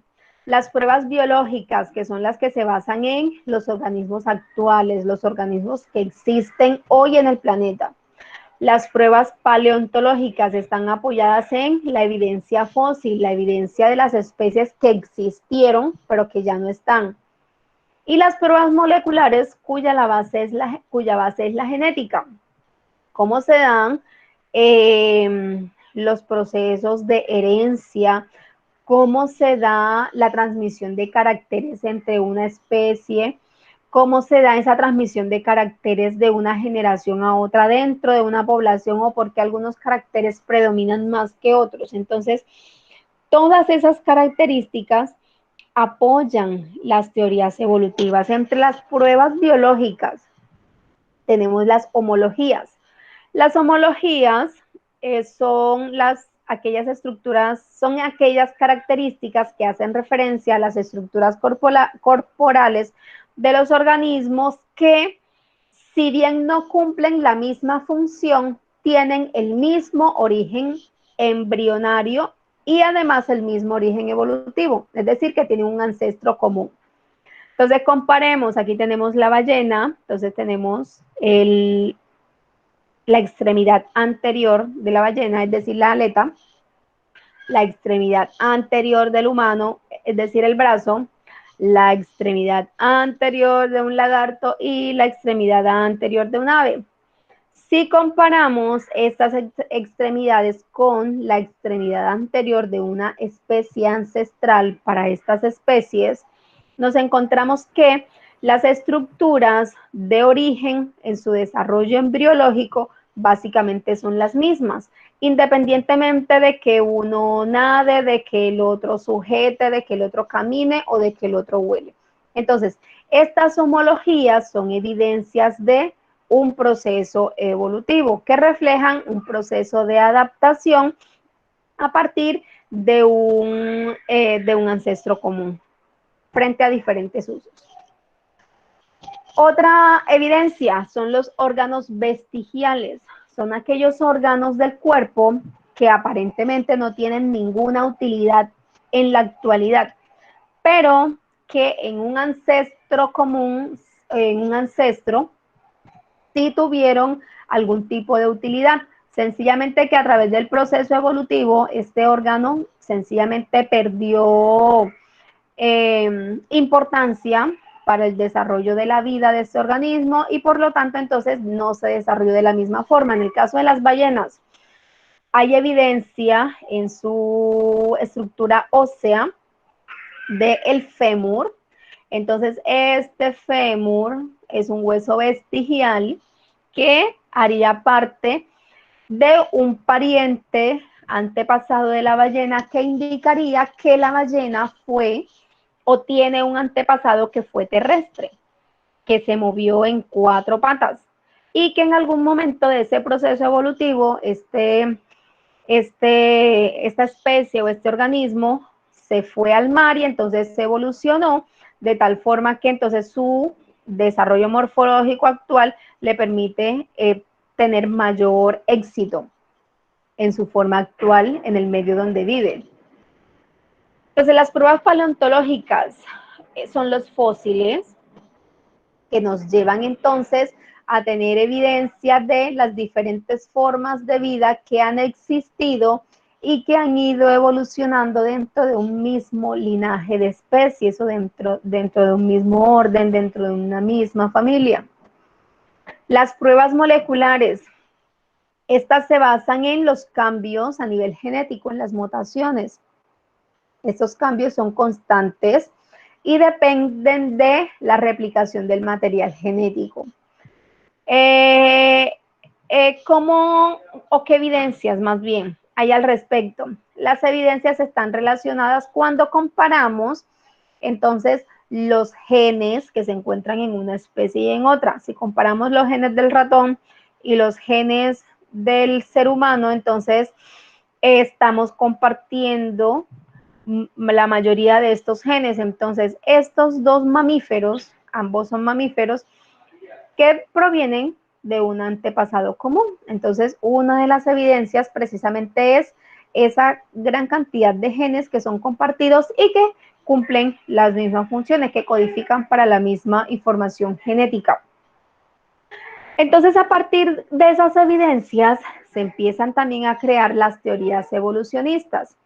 Las pruebas biológicas, que son las que se basan en los organismos actuales, los organismos que existen hoy en el planeta. Las pruebas paleontológicas están apoyadas en la evidencia fósil, la evidencia de las especies que existieron, pero que ya no están. Y las pruebas moleculares, cuya base es la genética. ¿Cómo se dan los procesos de herencia? ¿Cómo se da la transmisión de caracteres entre una especie? ¿Cómo se da esa transmisión de caracteres de una generación a otra dentro de una población, o por qué algunos caracteres predominan más que otros? Entonces, todas esas características apoyan las teorías evolutivas. Entre las pruebas biológicas tenemos las homologías. Las homologías son aquellas estructuras, son aquellas características que hacen referencia a las estructuras corporales de los organismos que, si bien no cumplen la misma función, tienen el mismo origen embrionario y además el mismo origen evolutivo, es decir, que tienen un ancestro común. Entonces comparemos, aquí tenemos la ballena, entonces tenemos la extremidad anterior de la ballena, es decir, la aleta, la extremidad anterior del humano, es decir, el brazo, la extremidad anterior de un lagarto y la extremidad anterior de un ave. Si comparamos estas extremidades con la extremidad anterior de una especie ancestral para estas especies, nos encontramos que las estructuras de origen en su desarrollo embriológico básicamente son las mismas, independientemente de que uno nade, de que el otro sujete, de que el otro camine o de que el otro huele. Entonces, estas homologías son evidencias de un proceso evolutivo que reflejan un proceso de adaptación a partir de un ancestro común frente a diferentes usos. Otra evidencia son los órganos vestigiales. Son aquellos órganos del cuerpo que aparentemente no tienen ninguna utilidad en la actualidad, pero que en un ancestro común, sí tuvieron algún tipo de utilidad. Sencillamente que a través del proceso evolutivo, este órgano sencillamente perdió importancia para el desarrollo de la vida de este organismo y por lo tanto entonces no se desarrolló de la misma forma. En el caso de las ballenas, hay evidencia en su estructura ósea del fémur. Entonces este fémur es un hueso vestigial que haría parte de un pariente antepasado de la ballena, que indicaría que la ballena fue o tiene un antepasado que fue terrestre, que se movió en 4 patas y que en algún momento de ese proceso evolutivo esta especie o este organismo se fue al mar y entonces se evolucionó de tal forma que entonces su desarrollo morfológico actual le permite tener mayor éxito en su forma actual en el medio donde vive. Entonces, las pruebas paleontológicas son los fósiles que nos llevan entonces a tener evidencia de las diferentes formas de vida que han existido y que han ido evolucionando dentro de un mismo linaje de especies o dentro de un mismo orden, dentro de una misma familia. Las pruebas moleculares, estas se basan en los cambios a nivel genético, en las mutaciones. Estos cambios son constantes y dependen de la replicación del material genético. ¿Cómo o qué evidencias más bien hay al respecto? Las evidencias están relacionadas cuando comparamos entonces los genes que se encuentran en una especie y en otra. Si comparamos los genes del ratón y los genes del ser humano, entonces estamos compartiendo la mayoría de estos genes. Entonces, estos dos mamíferos, ambos son mamíferos, que provienen de un antepasado común. Entonces, una de las evidencias precisamente es esa gran cantidad de genes que son compartidos y que cumplen las mismas funciones, que codifican para la misma información genética. Entonces, a partir de esas evidencias, se empiezan también a crear las teorías evolucionistas.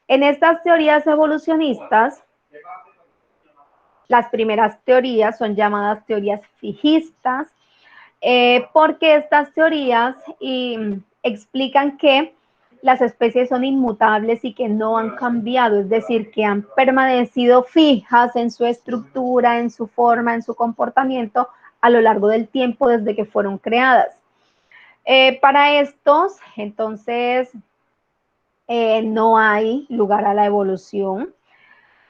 En estas teorías evolucionistas, las primeras teorías son llamadas teorías fijistas, porque estas teorías explican que las especies son inmutables y que no han cambiado, es decir, que han permanecido fijas en su estructura, en su forma, en su comportamiento a lo largo del tiempo desde que fueron creadas. Para estos, entonces, no hay lugar a la evolución.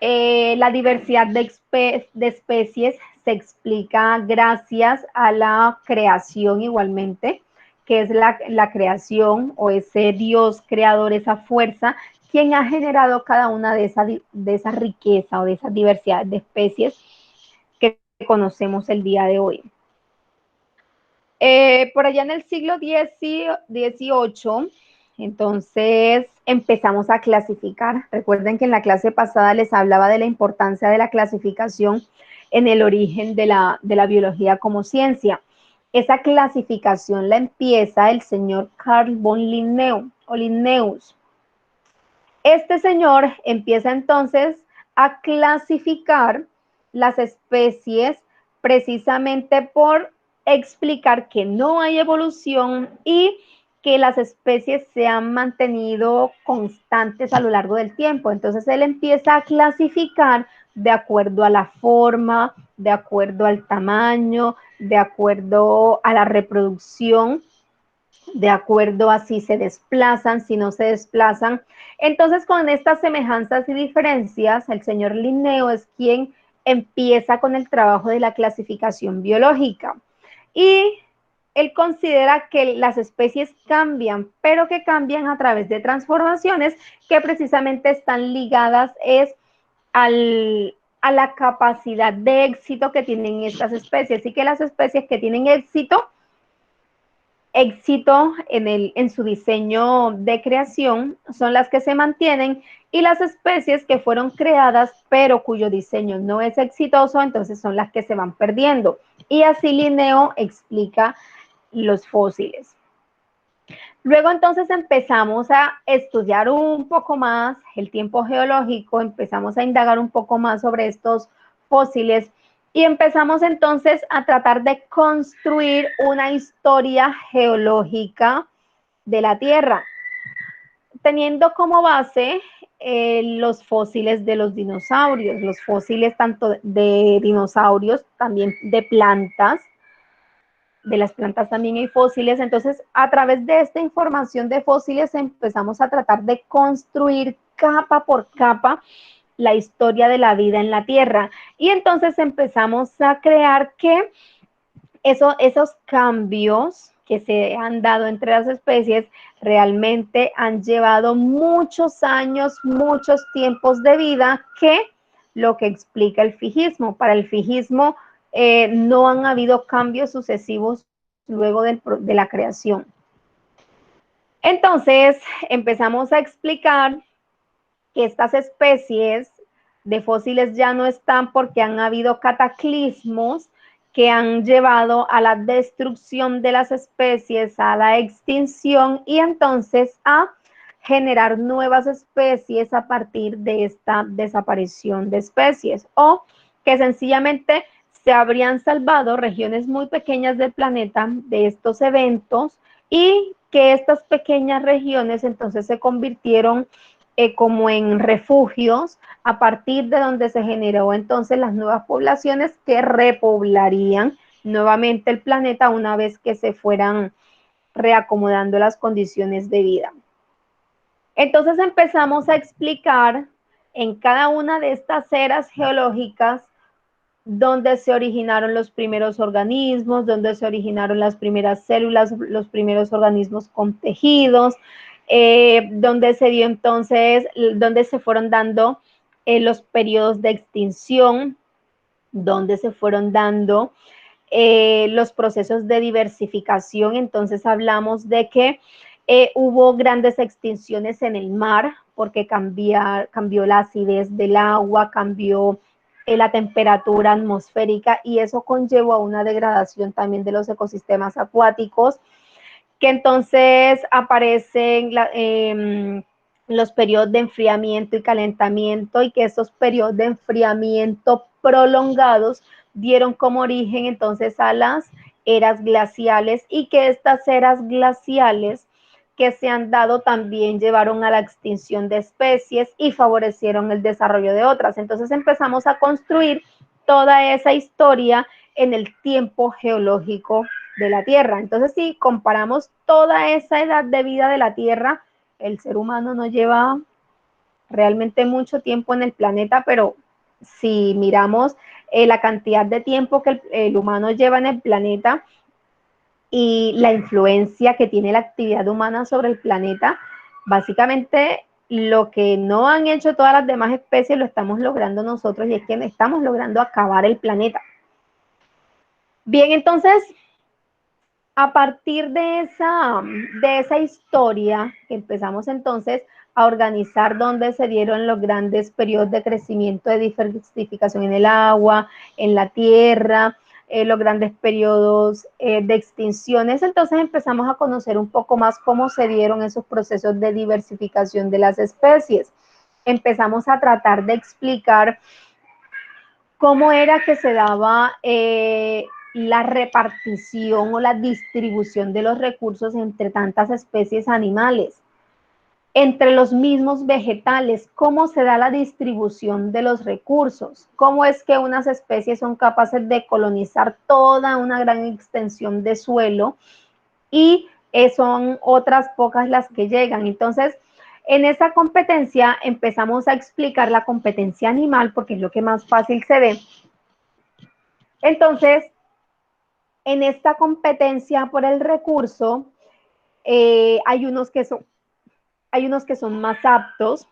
La diversidad de especies se explica gracias a la creación igualmente, que es la creación o ese Dios creador, esa fuerza, quien ha generado cada una de esa riqueza o de esa diversidad de especies que conocemos el día de hoy. Por allá en el siglo XVIII, entonces empezamos a clasificar. Recuerden que en la clase pasada les hablaba de la importancia de la clasificación en el origen de la biología como ciencia. Esa clasificación la empieza el señor Carl von Linnaeus. Este señor empieza entonces a clasificar las especies precisamente por explicar que no hay evolución y que las especies se han mantenido constantes a lo largo del tiempo. Entonces él empieza a clasificar de acuerdo a la forma, de acuerdo al tamaño, de acuerdo a la reproducción, de acuerdo a si se desplazan, si no se desplazan. Entonces, con estas semejanzas y diferencias, el señor Linneo es quien empieza con el trabajo de la clasificación biológica. Y él considera que las especies cambian, pero que cambian a través de transformaciones que precisamente están ligadas a la capacidad de éxito que tienen estas especies, y que las especies que tienen éxito en su diseño de creación son las que se mantienen, y las especies que fueron creadas pero cuyo diseño no es exitoso, entonces son las que se van perdiendo. Y así Linneo explica los fósiles. Luego entonces empezamos a estudiar un poco más el tiempo geológico, empezamos a indagar un poco más sobre estos fósiles y empezamos entonces a tratar de construir una historia geológica de la Tierra, teniendo como base los fósiles de los dinosaurios, los fósiles tanto de dinosaurios, también de plantas. De las plantas también hay fósiles. Entonces, a través de esta información de fósiles empezamos a tratar de construir capa por capa la historia de la vida en la Tierra. Y entonces empezamos a crear que esos cambios que se han dado entre las especies realmente han llevado muchos años, muchos tiempos de vida, que lo que explica el fijismo. Para el fijismo no han habido cambios sucesivos luego de la creación. Entonces empezamos a explicar que estas especies de fósiles ya no están porque han habido cataclismos que han llevado a la destrucción de las especies, a la extinción y entonces a generar nuevas especies a partir de esta desaparición de especies, o que sencillamente se habrían salvado regiones muy pequeñas del planeta de estos eventos y que estas pequeñas regiones entonces se convirtieron como en refugios, a partir de donde se generó entonces las nuevas poblaciones que repoblarían nuevamente el planeta una vez que se fueran reacomodando las condiciones de vida. Entonces empezamos a explicar en cada una de estas eras geológicas dónde se originaron los primeros organismos, dónde se originaron las primeras células, los primeros organismos con tejidos, donde se dio entonces, donde se fueron dando los periodos de extinción, donde se fueron dando los procesos de diversificación. Entonces hablamos de que Hubo grandes extinciones en el mar porque cambió la acidez del agua, cambió la temperatura atmosférica y eso conllevó a una degradación también de los ecosistemas acuáticos, que entonces aparecen los periodos de enfriamiento y calentamiento y que esos periodos de enfriamiento prolongados dieron como origen entonces a las eras glaciales y que estas eras glaciales que se han dado también llevaron a la extinción de especies y favorecieron el desarrollo de otras. Entonces empezamos a construir toda esa historia en el tiempo geológico de la Tierra. Entonces, si comparamos toda esa edad de vida de la Tierra, el ser humano no lleva realmente mucho tiempo en el planeta, pero si miramos la cantidad de tiempo que el humano lleva en el planeta y la influencia que tiene la actividad humana sobre el planeta, básicamente lo que no han hecho todas las demás especies lo estamos logrando nosotros y es que estamos logrando acabar el planeta. Bien, entonces, a partir de esa historia, que empezamos entonces a organizar dónde se dieron los grandes periodos de crecimiento de diversificación en el agua, en la tierra, los grandes periodos de extinciones, entonces empezamos a conocer un poco más cómo se dieron esos procesos de diversificación de las especies. Empezamos a tratar de explicar cómo era que se daba la repartición o la distribución de los recursos entre tantas especies animales, entre los mismos vegetales, cómo se da la distribución de los recursos, cómo es que unas especies son capaces de colonizar toda una gran extensión de suelo y son otras pocas las que llegan. Entonces, en esa competencia empezamos a explicar la competencia animal porque es lo que más fácil se ve. Entonces, en esta competencia por el recurso, hay unos que son más aptos,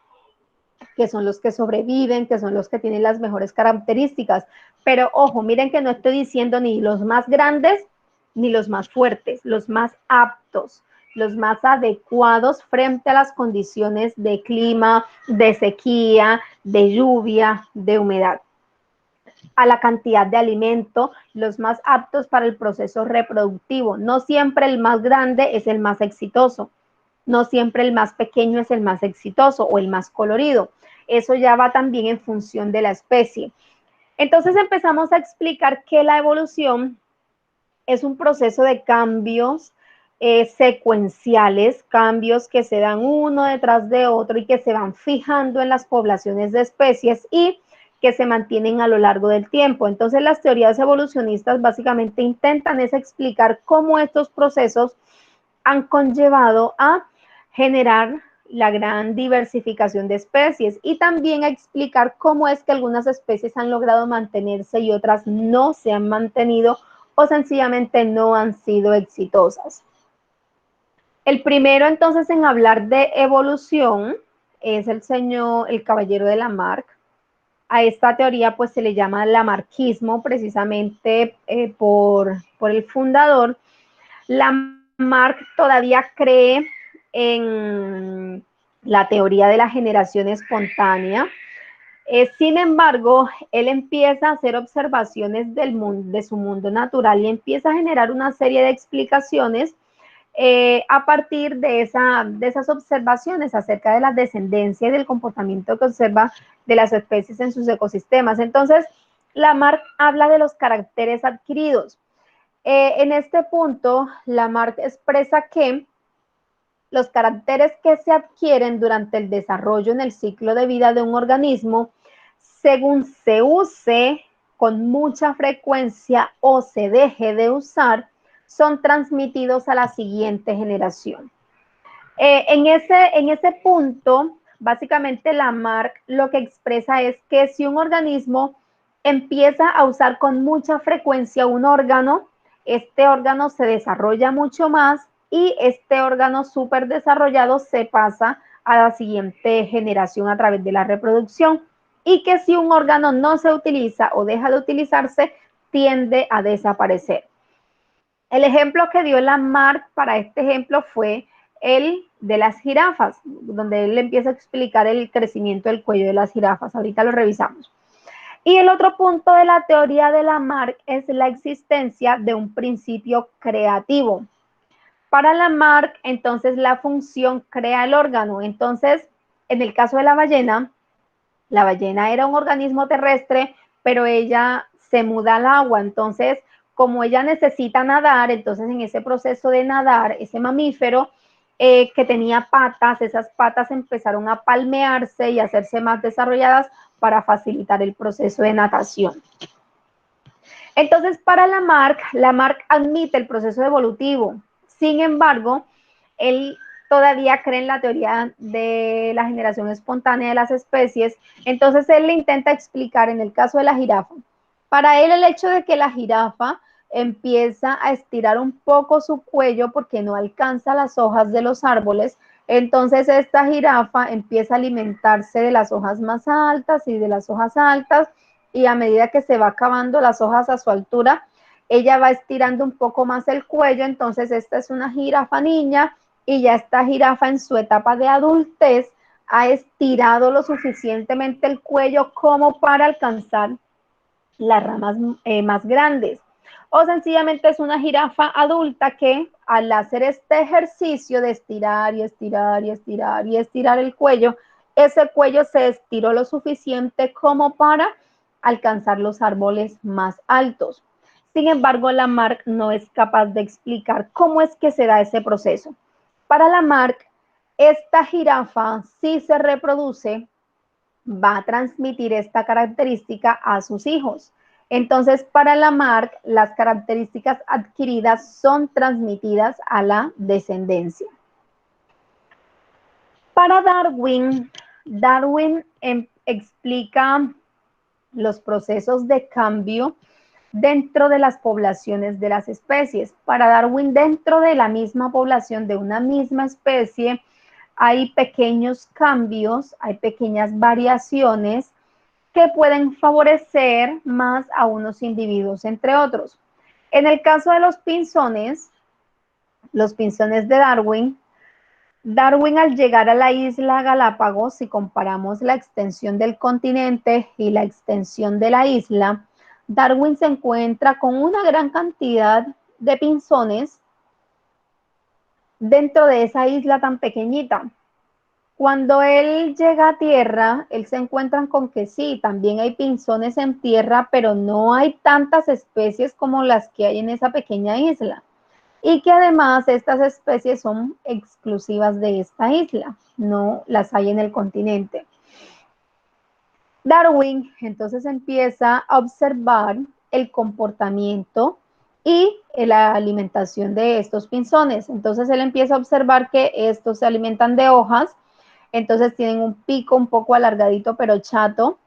que son los que sobreviven, que son los que tienen las mejores características. Pero ojo, miren que no estoy diciendo ni los más grandes ni los más fuertes, los más aptos, los más adecuados frente a las condiciones de clima, de sequía, de lluvia, de humedad, a la cantidad de alimento, los más aptos para el proceso reproductivo. No siempre el más grande es el más exitoso, no siempre el más pequeño es el más exitoso o el más colorido. Eso ya va también en función de la especie. Entonces empezamos a explicar que la evolución es un proceso de cambios secuenciales, cambios que se dan uno detrás de otro y que se van fijando en las poblaciones de especies y que se mantienen a lo largo del tiempo. Entonces las teorías evolucionistas básicamente intentan es explicar cómo estos procesos han conllevado a generar la gran diversificación de especies y también a explicar cómo es que algunas especies han logrado mantenerse y otras no se han mantenido o sencillamente no han sido exitosas. El primero entonces en hablar de evolución es el caballero de Lamarck. A esta teoría pues se le llama lamarckismo precisamente por el fundador. Lamarck todavía cree en la teoría de la generación espontánea. Sin embargo, él empieza a hacer observaciones de su mundo natural y empieza a generar una serie de explicaciones a partir de esas observaciones acerca de la descendencia y del comportamiento que observa de las especies en sus ecosistemas. Entonces, Lamarck habla de los caracteres adquiridos. En este punto, Lamarck expresa que los caracteres que se adquieren durante el desarrollo en el ciclo de vida de un organismo, según se use con mucha frecuencia o se deje de usar, son transmitidos a la siguiente generación. En ese punto, básicamente Lamarck lo que expresa es que si un organismo empieza a usar con mucha frecuencia un órgano, este órgano se desarrolla mucho más y este órgano súper desarrollado se pasa a la siguiente generación a través de la reproducción y que si un órgano no se utiliza o deja de utilizarse, tiende a desaparecer. El ejemplo que dio Lamarck para este ejemplo fue el de las jirafas, donde él empieza a explicar el crecimiento del cuello de las jirafas. Ahorita lo revisamos. Y el otro punto de la teoría de Lamarck es la existencia de un principio creativo. Para Lamarck, entonces, la función crea el órgano. Entonces, en el caso de la ballena era un organismo terrestre, pero ella se muda al agua. Entonces, como ella necesita nadar, entonces en ese proceso de nadar, ese mamífero que tenía patas, esas patas empezaron a palmearse y a hacerse más desarrolladas para facilitar el proceso de natación. Entonces, para Lamarck admite el proceso evolutivo. Sin embargo, él todavía cree en la teoría de la generación espontánea de las especies. Entonces, él le intenta explicar en el caso de la jirafa. Para él, el hecho de que la jirafa empieza a estirar un poco su cuello porque no alcanza las hojas de los árboles, entonces esta jirafa empieza a alimentarse de las hojas más altas y de las hojas altas, y a medida que se va acabando las hojas a su altura, ella va estirando un poco más el cuello. Entonces esta es una jirafa niña, y ya esta jirafa en su etapa de adultez ha estirado lo suficientemente el cuello como para alcanzar las ramas más grandes. O sencillamente es una jirafa adulta que al hacer este ejercicio de estirar y estirar y estirar y estirar el cuello, ese cuello se estiró lo suficiente como para alcanzar los árboles más altos. Sin embargo, Lamarck no es capaz de explicar cómo es que se da ese proceso. Para Lamarck, esta jirafa, si se reproduce, va a transmitir esta característica a sus hijos. Entonces, para Lamarck, las características adquiridas son transmitidas a la descendencia. Para Darwin explica los procesos de cambio dentro de las poblaciones de las especies. Para Darwin, dentro de la misma población de una misma especie, hay pequeños cambios, hay pequeñas variaciones que pueden favorecer más a unos individuos entre otros. En el caso de los pinzones de Darwin al llegar a la isla Galápagos, si comparamos la extensión del continente y la extensión de la isla, Darwin se encuentra con una gran cantidad de pinzones dentro de esa isla tan pequeñita. Cuando él llega a tierra, él se encuentra con que sí, también hay pinzones en tierra, pero no hay tantas especies como las que hay en esa pequeña isla. Y que además estas especies son exclusivas de esta isla, no las hay en el continente. Darwin entonces empieza a observar el comportamiento y la alimentación de estos pinzones. Entonces él empieza a observar que estos se alimentan de hojas, entonces tienen un pico un poco alargadito pero chato.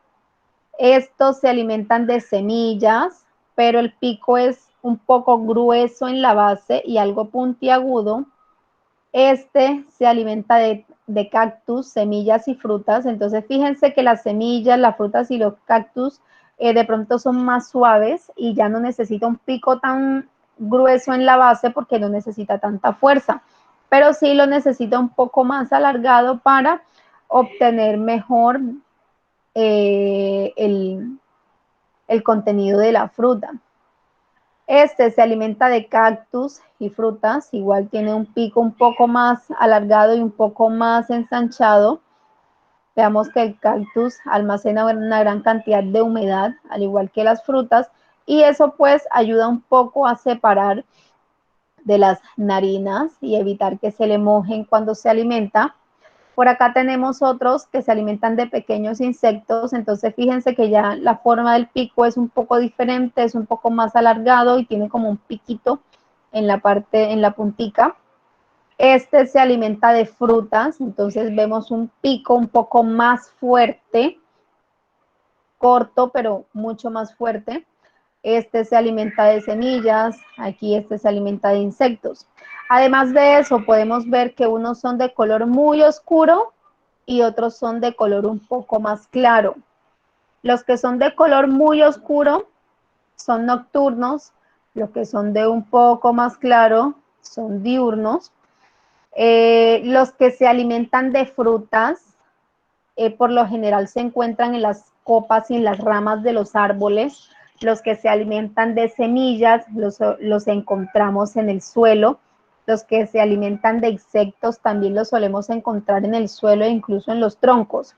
Estos se alimentan de semillas, pero el pico es un poco grueso en la base y algo puntiagudo. Este se alimenta de cactus, semillas y frutas. Entonces fíjense que las semillas, las frutas y los cactus de pronto son más suaves y ya no necesita un pico tan grueso en la base porque no necesita tanta fuerza, pero sí lo necesita un poco más alargado para obtener mejor el contenido de la fruta. Este se alimenta de cactus y frutas, igual tiene un pico un poco más alargado y un poco más ensanchado. Veamos que el cactus almacena una gran cantidad de humedad, al igual que las frutas, y eso pues ayuda un poco a separar de las narinas y evitar que se le mojen cuando se alimenta. Por acá tenemos otros que se alimentan de pequeños insectos, entonces fíjense que ya la forma del pico es un poco diferente, es un poco más alargado y tiene como un piquito en la parte, en la puntica. Este se alimenta de frutas, entonces vemos un pico un poco más fuerte, corto, pero mucho más fuerte. Este se alimenta de semillas, aquí este se alimenta de insectos. Además de eso, podemos ver que unos son de color muy oscuro y otros son de color un poco más claro. Los que son de color muy oscuro son nocturnos, los que son de un poco más claro son diurnos. Los que se alimentan de frutas, por lo general se encuentran en las copas y en las ramas de los árboles. Los que se alimentan de semillas los encontramos en el suelo. Los que se alimentan de insectos también los solemos encontrar en el suelo e incluso en los troncos.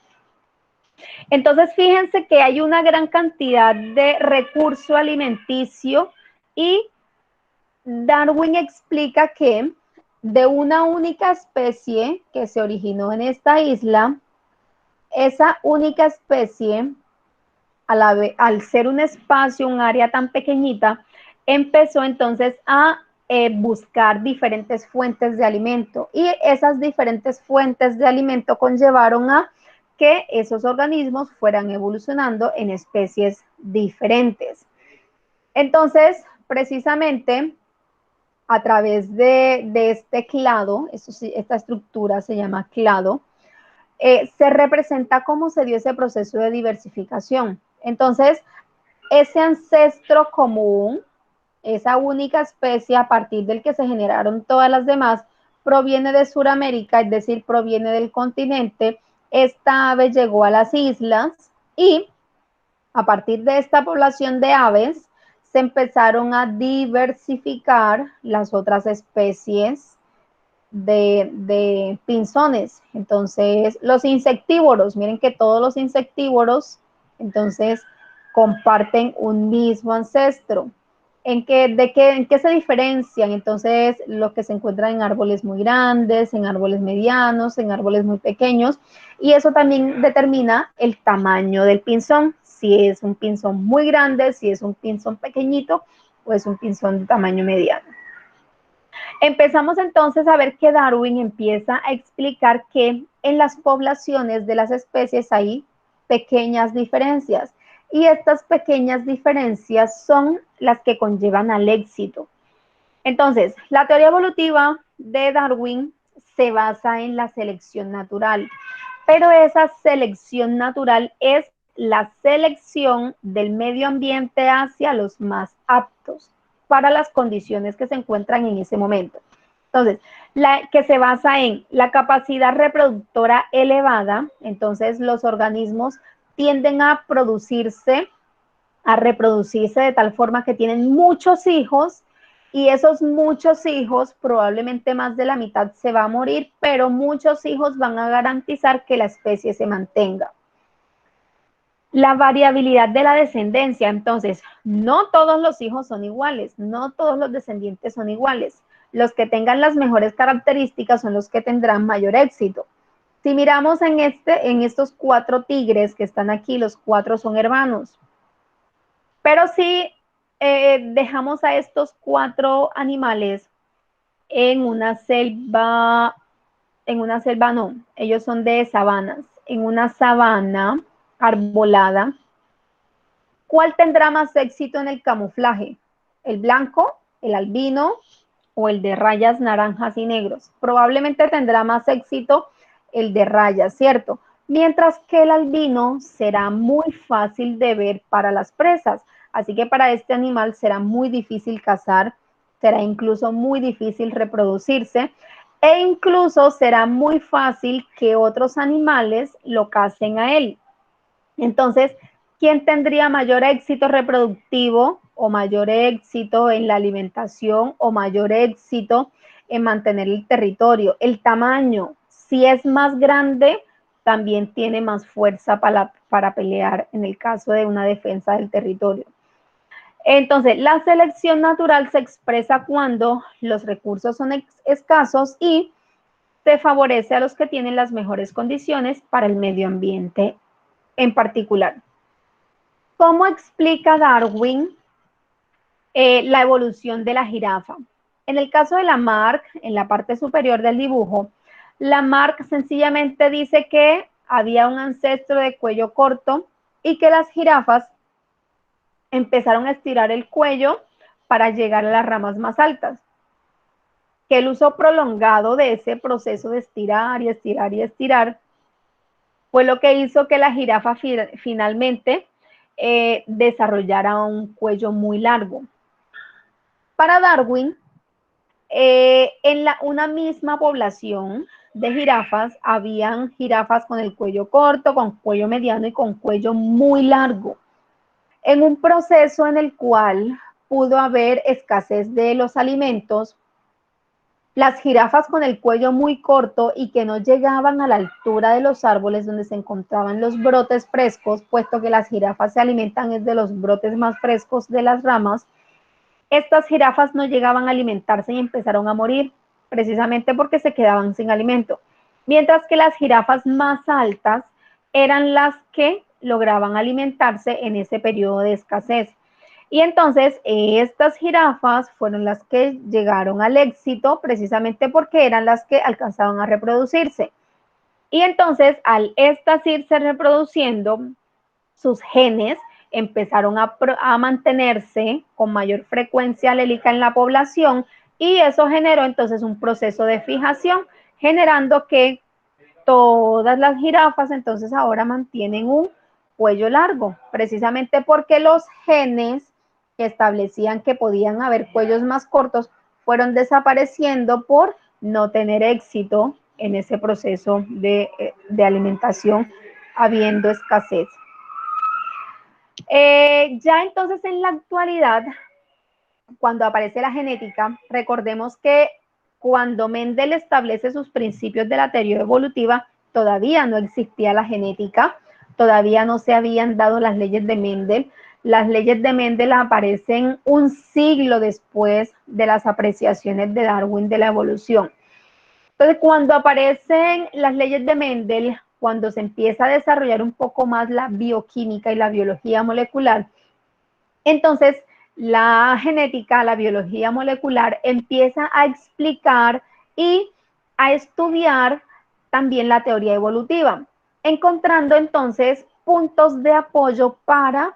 Entonces, fíjense que hay una gran cantidad de recurso alimenticio y Darwin explica que de una única especie que se originó en esta isla, esa única especie, al ser un espacio, un área tan pequeñita, empezó entonces a buscar diferentes fuentes de alimento y esas diferentes fuentes de alimento conllevaron a que esos organismos fueran evolucionando en especies diferentes. Entonces, precisamente, a través de este clado, esta estructura se llama clado, se representa cómo se dio ese proceso de diversificación. Entonces, ese ancestro común, esa única especie a partir del que se generaron todas las demás, proviene de Sudamérica, es decir, proviene del continente. Esta ave llegó a las islas y a partir de esta población de aves se empezaron a diversificar las otras especies de pinzones. Entonces, los insectívoros, miren que todos los insectívoros, entonces, comparten un mismo ancestro. ¿En qué se diferencian? Entonces, lo que se encuentra en árboles muy grandes, en árboles medianos, en árboles muy pequeños, y eso también determina el tamaño del pinzón, si es un pinzón muy grande, si es un pinzón pequeñito, o es un pinzón de tamaño mediano. Empezamos entonces a ver que Darwin empieza a explicar que en las poblaciones de las especies hay pequeñas diferencias y estas pequeñas diferencias son las que conllevan al éxito. Entonces, la teoría evolutiva de Darwin se basa en la selección natural, pero esa selección natural es la selección del medio ambiente hacia los más aptos para las condiciones que se encuentran en ese momento. Entonces, que se basa en la capacidad reproductora elevada, entonces los organismos tienden a reproducirse de tal forma que tienen muchos hijos y esos muchos hijos, probablemente más de la mitad se va a morir, pero muchos hijos van a garantizar que la especie se mantenga. La variabilidad de la descendencia, entonces, no todos los hijos son iguales, no todos los descendientes son iguales. Los que tengan las mejores características son los que tendrán mayor éxito. Si miramos en estos 4 tigres que están aquí, los 4 son hermanos. Pero si dejamos a estos 4 animales en una selva no, ellos son de sabanas, en una sabana arbolada, ¿cuál tendrá más éxito en el camuflaje? ¿El blanco, el albino o el de rayas naranjas y negros? Probablemente tendrá más éxito el de rayas, ¿cierto? Mientras que el albino será muy fácil de ver para las presas. Así que para este animal será muy difícil cazar, será incluso muy difícil reproducirse e incluso será muy fácil que otros animales lo cacen a él. Entonces, ¿quién tendría mayor éxito reproductivo o mayor éxito en la alimentación o mayor éxito en mantener el territorio? El tamaño, si es más grande, también tiene más fuerza para pelear en el caso de una defensa del territorio. Entonces, la selección natural se expresa cuando los recursos son escasos y se favorece a los que tienen las mejores condiciones para el medio ambiente en particular. ¿Cómo explica Darwin la evolución de la jirafa? En el caso de Lamarck, en la parte superior del dibujo, Lamarck sencillamente dice que había un ancestro de cuello corto y que las jirafas empezaron a estirar el cuello para llegar a las ramas más altas. Que el uso prolongado de ese proceso de estirar y estirar y estirar fue lo que hizo que la jirafa finalmente desarrollara un cuello muy largo. Para Darwin, una misma población de jirafas, habían jirafas con el cuello corto, con cuello mediano y con cuello muy largo. En un proceso en el cual pudo haber escasez de los alimentos, las jirafas con el cuello muy corto y que no llegaban a la altura de los árboles donde se encontraban los brotes frescos, puesto que las jirafas se alimentan es de los brotes más frescos de las ramas, estas jirafas no llegaban a alimentarse y empezaron a morir, precisamente porque se quedaban sin alimento. Mientras que las jirafas más altas eran las que lograban alimentarse en ese periodo de escasez. Y entonces estas jirafas fueron las que llegaron al éxito precisamente porque eran las que alcanzaban a reproducirse. Y entonces al estas irse reproduciendo, sus genes empezaron a mantenerse con mayor frecuencia alélica en la población y eso generó entonces un proceso de fijación, generando que todas las jirafas entonces ahora mantienen un cuello largo, precisamente porque los genes que establecían que podían haber cuellos más cortos fueron desapareciendo por no tener éxito en ese proceso de alimentación habiendo escasez. Ya entonces en la actualidad, cuando aparece la genética, recordemos que cuando Mendel establece sus principios de la teoría evolutiva, todavía no existía la genética, todavía no se habían dado las leyes de Mendel. Las leyes de Mendel aparecen un siglo después de las apreciaciones de Darwin de la evolución. Entonces, cuando aparecen las leyes de Mendel, cuando se empieza a desarrollar un poco más la bioquímica y la biología molecular, entonces la genética, la biología molecular empieza a explicar y a estudiar también la teoría evolutiva, encontrando entonces puntos de apoyo para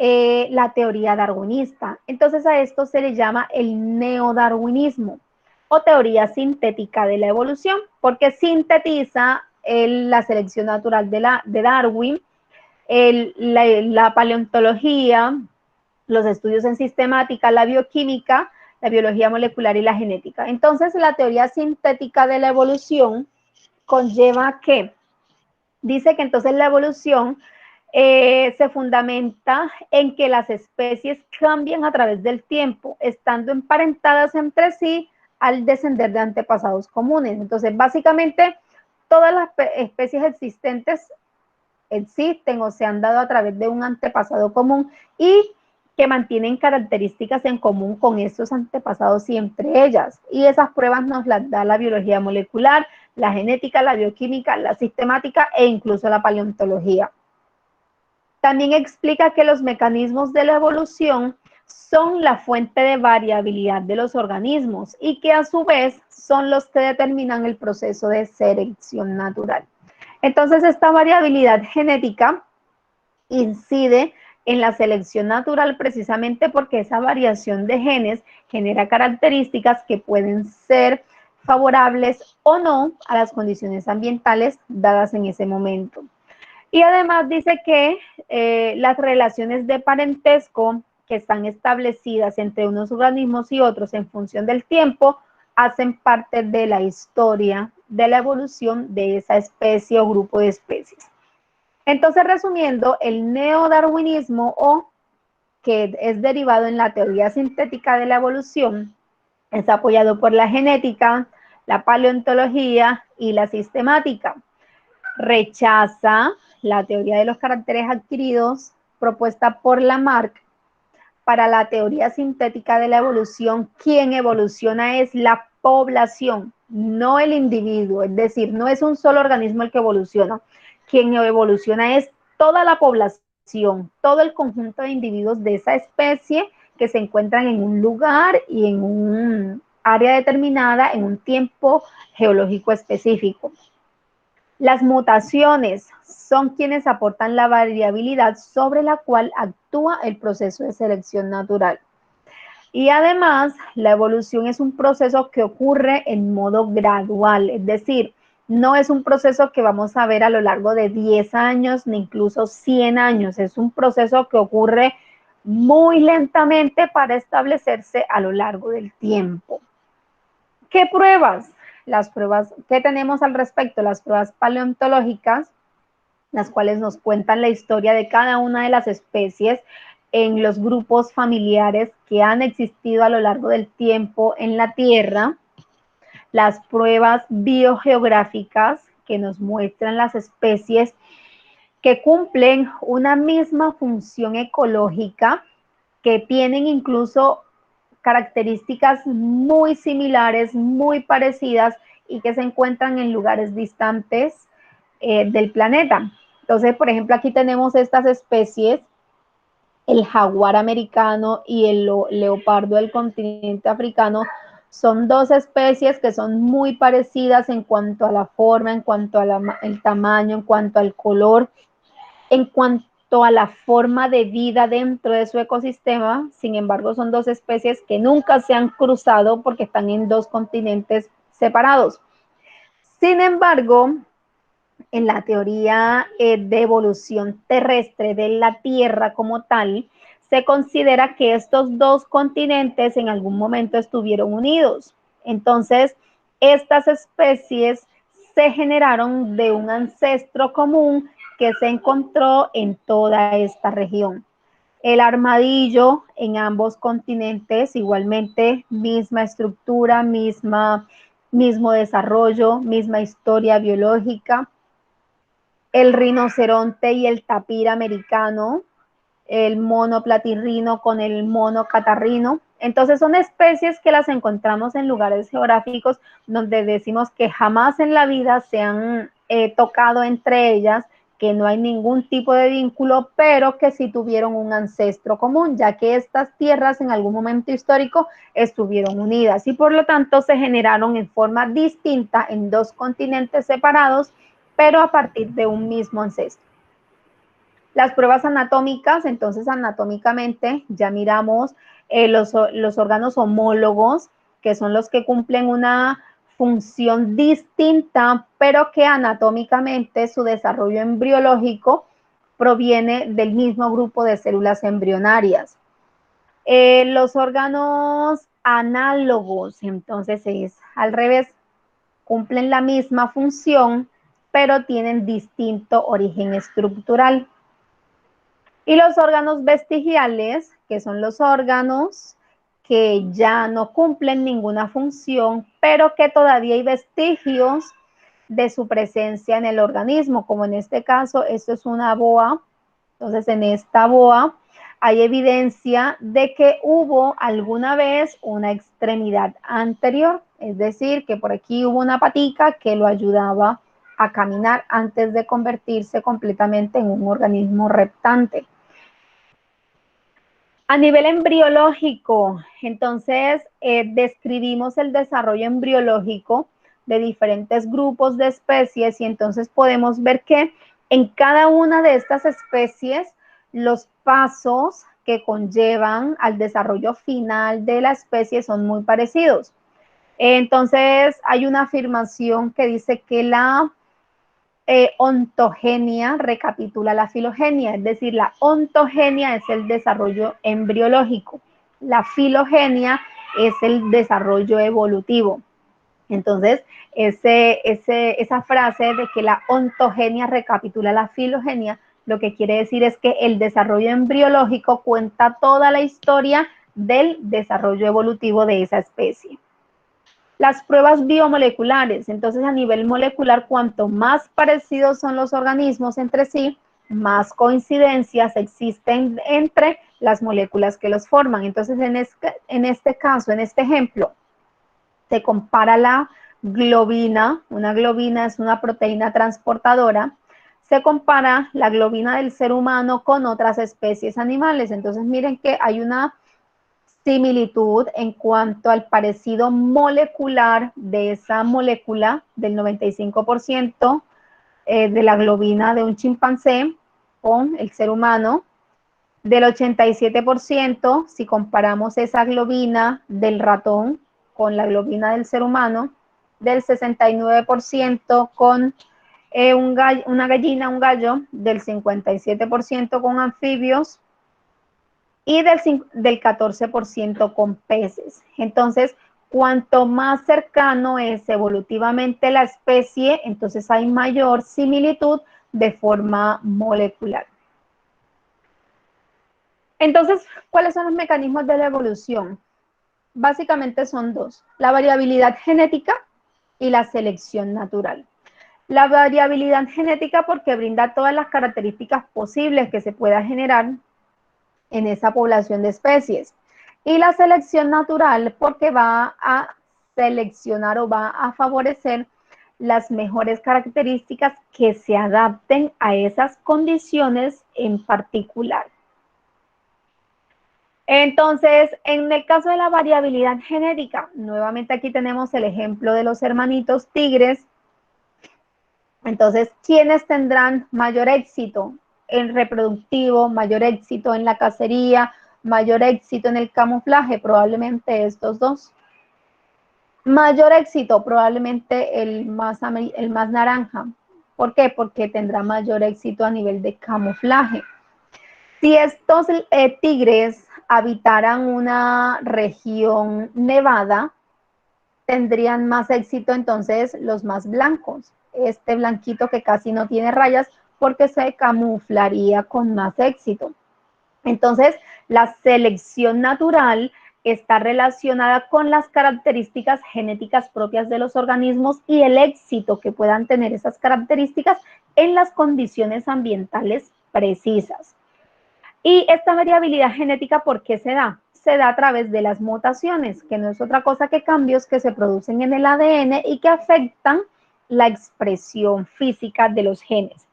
la teoría darwinista. Entonces a esto se le llama el neodarwinismo o teoría sintética de la evolución, porque sintetiza la selección natural de Darwin, la paleontología, los estudios en sistemática, la bioquímica, la biología molecular y la genética. Entonces, la teoría sintética de la evolución conlleva que, dice que entonces la evolución se fundamenta en que las especies cambian a través del tiempo, estando emparentadas entre sí al descender de antepasados comunes. Entonces, básicamente, todas las especies existentes existen o se han dado a través de un antepasado común y que mantienen características en común con estos antepasados y entre ellas. Y esas pruebas nos las da la biología molecular, la genética, la bioquímica, la sistemática e incluso la paleontología. También explica que los mecanismos de la evolución son la fuente de variabilidad de los organismos y que a su vez son los que determinan el proceso de selección natural. Entonces, esta variabilidad genética incide en la selección natural precisamente porque esa variación de genes genera características que pueden ser favorables o no a las condiciones ambientales dadas en ese momento. Y además dice que las relaciones de parentesco que están establecidas entre unos organismos y otros en función del tiempo hacen parte de la historia de la evolución de esa especie o grupo de especies. Entonces, resumiendo, el neodarwinismo, o que es derivado en la teoría sintética de la evolución, es apoyado por la genética, la paleontología y la sistemática. Rechaza la teoría de los caracteres adquiridos propuesta por Lamarck. Para la teoría sintética de la evolución, quien evoluciona es la población, no el individuo, es decir, no es un solo organismo el que evoluciona. Quien evoluciona es toda la población, todo el conjunto de individuos de esa especie que se encuentran en un lugar y en un área determinada, en un tiempo geológico específico. Las mutaciones son quienes aportan la variabilidad sobre la cual actúa el proceso de selección natural. Y además, la evolución es un proceso que ocurre en modo gradual, es decir, no es un proceso que vamos a ver a lo largo de 10 años ni incluso 100 años, es un proceso que ocurre muy lentamente para establecerse a lo largo del tiempo. ¿Qué pruebas? Las pruebas que tenemos al respecto, las pruebas paleontológicas, las cuales nos cuentan la historia de cada una de las especies en los grupos familiares que han existido a lo largo del tiempo en la Tierra. Las pruebas biogeográficas que nos muestran las especies que cumplen una misma función ecológica, que tienen incluso características muy similares, muy parecidas y que se encuentran en lugares distantes del planeta. Entonces, por ejemplo, aquí tenemos estas especies, el jaguar americano y el leopardo del continente africano. Son dos especies que son muy parecidas en cuanto a la forma, en cuanto al tamaño, en cuanto al color, en cuanto a la forma de vida dentro de su ecosistema. Sin embargo, son dos especies que nunca se han cruzado porque están en dos continentes separados. Sin embargo, en la teoría de evolución terrestre de la Tierra como tal, se considera que estos dos continentes en algún momento estuvieron unidos. Entonces, estas especies se generaron de un ancestro común que se encontró en toda esta región. El armadillo en ambos continentes, igualmente, misma estructura, mismo desarrollo, misma historia biológica. El rinoceronte y el tapir americano, el mono platirrino con el mono catarrino. Entonces son especies que las encontramos en lugares geográficos donde decimos que jamás en la vida se han tocado entre ellas, que no hay ningún tipo de vínculo, pero que sí tuvieron un ancestro común, ya que estas tierras en algún momento histórico estuvieron unidas y por lo tanto se generaron en forma distinta en dos continentes separados, pero a partir de un mismo ancestro. Las pruebas anatómicas, entonces anatómicamente ya miramos los órganos homólogos, que son los que cumplen una función distinta, pero que anatómicamente su desarrollo embriológico proviene del mismo grupo de células embrionarias. Los órganos análogos, entonces es al revés, cumplen la misma función, pero tienen distinto origen estructural. Y los órganos vestigiales, que son los órganos que ya no cumplen ninguna función, pero que todavía hay vestigios de su presencia en el organismo, como en este caso, esto es una boa. Entonces, en esta boa hay evidencia de que hubo alguna vez una extremidad anterior, es decir, que por aquí hubo una patica que lo ayudaba a caminar antes de convertirse completamente en un organismo reptante. A nivel embriológico, entonces, describimos el desarrollo embriológico de diferentes grupos de especies y entonces podemos ver que en cada una de estas especies los pasos que conllevan al desarrollo final de la especie son muy parecidos. Entonces, hay una afirmación que dice que la ontogenia recapitula la filogenia, es decir, la ontogenia es el desarrollo embriológico, la filogenia es el desarrollo evolutivo. Entonces, esa frase de que la ontogenia recapitula la filogenia, lo que quiere decir es que el desarrollo embriológico cuenta toda la historia del desarrollo evolutivo de esa especie. Las pruebas biomoleculares, entonces a nivel molecular, cuanto más parecidos son los organismos entre sí, más coincidencias existen entre las moléculas que los forman. Entonces, en este caso, en este ejemplo, se compara la globina, una globina es una proteína transportadora, se compara la globina del ser humano con otras especies animales. Entonces, miren que hay una similitud en cuanto al parecido molecular de esa molécula del 95% de la globina de un chimpancé con el ser humano, del 87% si comparamos esa globina del ratón con la globina del ser humano, del 69% con una gallina, un gallo, del 57% con anfibios, y del 14% con peces. Entonces, Cuanto más cercano es evolutivamente la especie, entonces hay mayor similitud de forma molecular. Entonces, ¿cuáles son los mecanismos de la evolución? Básicamente son dos: la variabilidad genética y la selección natural. La variabilidad genética porque brinda todas las características posibles que se pueda generar en esa población de especies. Y la selección natural porque va a seleccionar o va a favorecer las mejores características que se adapten a esas condiciones en particular. Entonces, en el caso de la variabilidad genética, nuevamente aquí tenemos el ejemplo de los hermanitos tigres. Entonces, ¿quiénes tendrán mayor éxito en reproductivo, mayor éxito en la cacería, mayor éxito en el camuflaje? Probablemente estos dos. Mayor éxito, probablemente el más naranja. ¿Por qué? Porque tendrá mayor éxito a nivel de camuflaje. Si estos tigres habitaran una región nevada, tendrían más éxito entonces los más blancos. Este blanquito que casi no tiene rayas porque se camuflaría con más éxito. Entonces, la selección natural está relacionada con las características genéticas propias de los organismos y el éxito que puedan tener esas características en las condiciones ambientales precisas. Y esta variabilidad genética, ¿por qué se da? Se da a través de las mutaciones, que no es otra cosa que cambios que se producen en el ADN y que afectan la expresión física de los genes.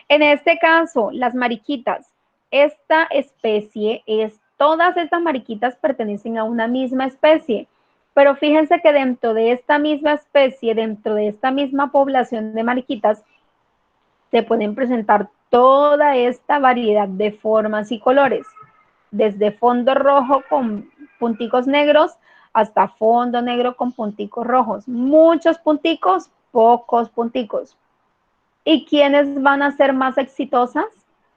En este caso, las mariquitas, esta especie todas estas mariquitas pertenecen a una misma especie, pero fíjense que dentro de esta misma especie, dentro de esta misma población de mariquitas, se pueden presentar toda esta variedad de formas y colores, desde fondo rojo con punticos negros hasta fondo negro con punticos rojos. Muchos punticos, pocos punticos. ¿Y quiénes van a ser más exitosas?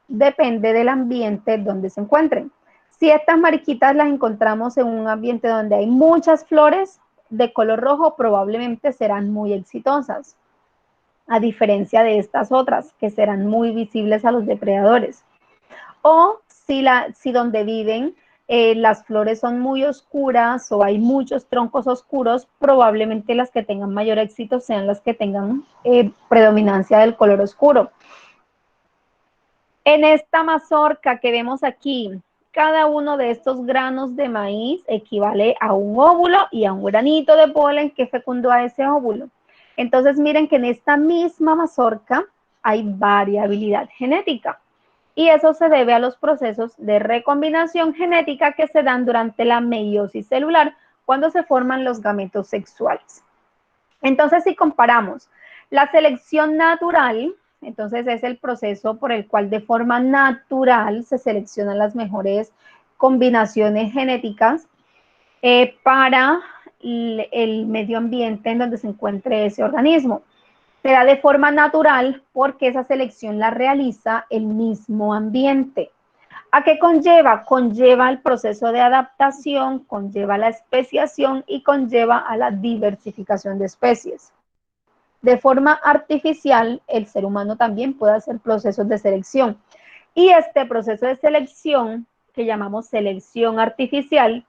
Depende del ambiente donde se encuentren. Si estas mariquitas las encontramos en un ambiente donde hay muchas flores de color rojo, probablemente serán muy exitosas, a diferencia de estas otras, que serán muy visibles a los depredadores. O si donde viven las flores son muy oscuras o hay muchos troncos oscuros, probablemente las que tengan mayor éxito sean las que tengan predominancia del color oscuro. En esta mazorca que vemos aquí, cada uno de estos granos de maíz equivale a un óvulo y a un granito de polen que fecundó a ese óvulo. Entonces miren que en esta misma mazorca hay variabilidad genética. Y eso se debe a los procesos de recombinación genética que se dan durante la meiosis celular, cuando se forman los gametos sexuales. Entonces, si comparamos la selección natural, entonces es el proceso por el cual de forma natural se seleccionan las mejores combinaciones genéticas para el medio ambiente en donde se encuentre ese organismo. Se da de forma natural porque esa selección la realiza el mismo ambiente. ¿A qué conlleva? Conlleva el proceso de adaptación, conlleva la especiación y conlleva a la diversificación de especies. De forma artificial, el ser humano también puede hacer procesos de selección. Y este proceso de selección, que llamamos selección artificial,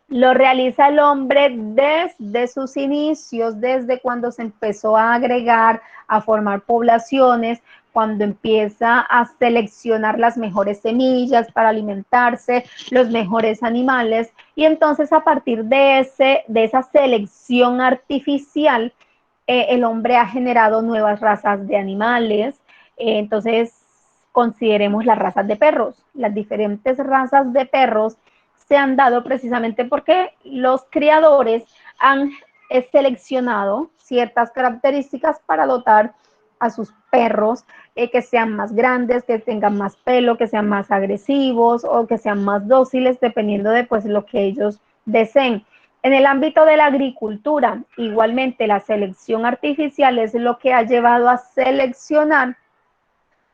lo realiza el hombre desde sus inicios, desde cuando se empezó a agregar, a formar poblaciones, cuando empieza a seleccionar las mejores semillas para alimentarse, los mejores animales, y entonces a partir de esa selección artificial, el hombre ha generado nuevas razas de animales. Entonces consideremos las razas de perros. Las diferentes razas de perros se han dado precisamente porque los criadores han seleccionado ciertas características para dotar a sus perros que sean más grandes, que tengan más pelo, que sean más agresivos o que sean más dóciles, dependiendo de pues lo que ellos deseen. En el ámbito de la agricultura, igualmente la selección artificial es lo que ha llevado a seleccionar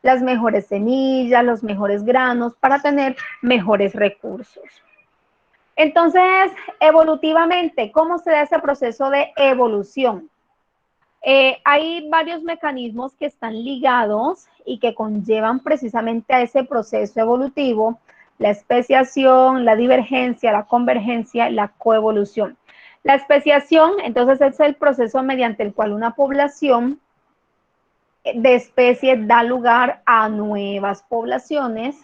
las mejores semillas, los mejores granos para tener mejores recursos. Entonces, evolutivamente, ¿cómo se da ese proceso de evolución? Hay varios mecanismos que están ligados y que conllevan precisamente a ese proceso evolutivo: la especiación, la divergencia, la convergencia, la coevolución. La especiación, entonces, es el proceso mediante el cual una población de especies da lugar a nuevas poblaciones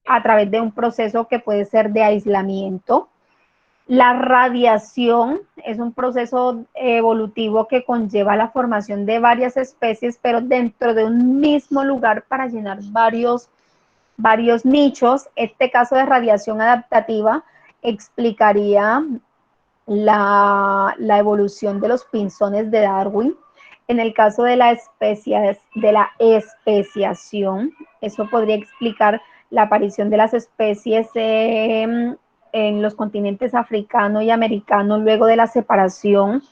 a través de un proceso que puede ser de aislamiento. La radiación es un proceso evolutivo que conlleva la formación de varias especies, pero dentro de un mismo lugar para llenar varios nichos. Este caso de radiación adaptativa explicaría la evolución de los pinzones de Darwin. En el caso de la especiación, eso podría explicar la aparición de las especies en los continentes africano y americano luego de la separación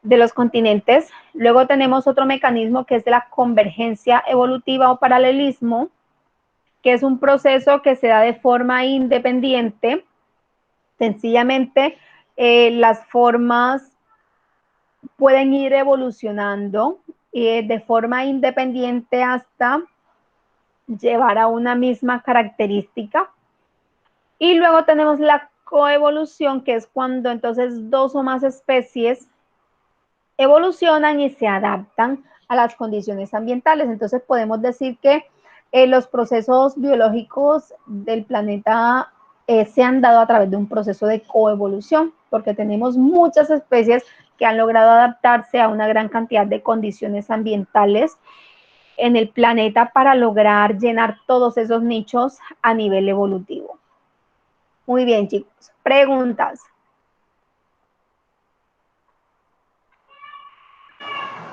de los continentes. Luego tenemos otro mecanismo que es de la convergencia evolutiva o paralelismo, que es un proceso que se da de forma independiente. Sencillamente, las formas pueden ir evolucionando de forma independiente hasta llevar a una misma característica. Y luego tenemos la coevolución, que es cuando entonces dos o más especies evolucionan y se adaptan a las condiciones ambientales. Entonces podemos decir que los procesos biológicos del planeta se han dado a través de un proceso de coevolución, porque tenemos muchas especies que han logrado adaptarse a una gran cantidad de condiciones ambientales en el planeta para lograr llenar todos esos nichos a nivel evolutivo. Muy bien, chicos. Preguntas.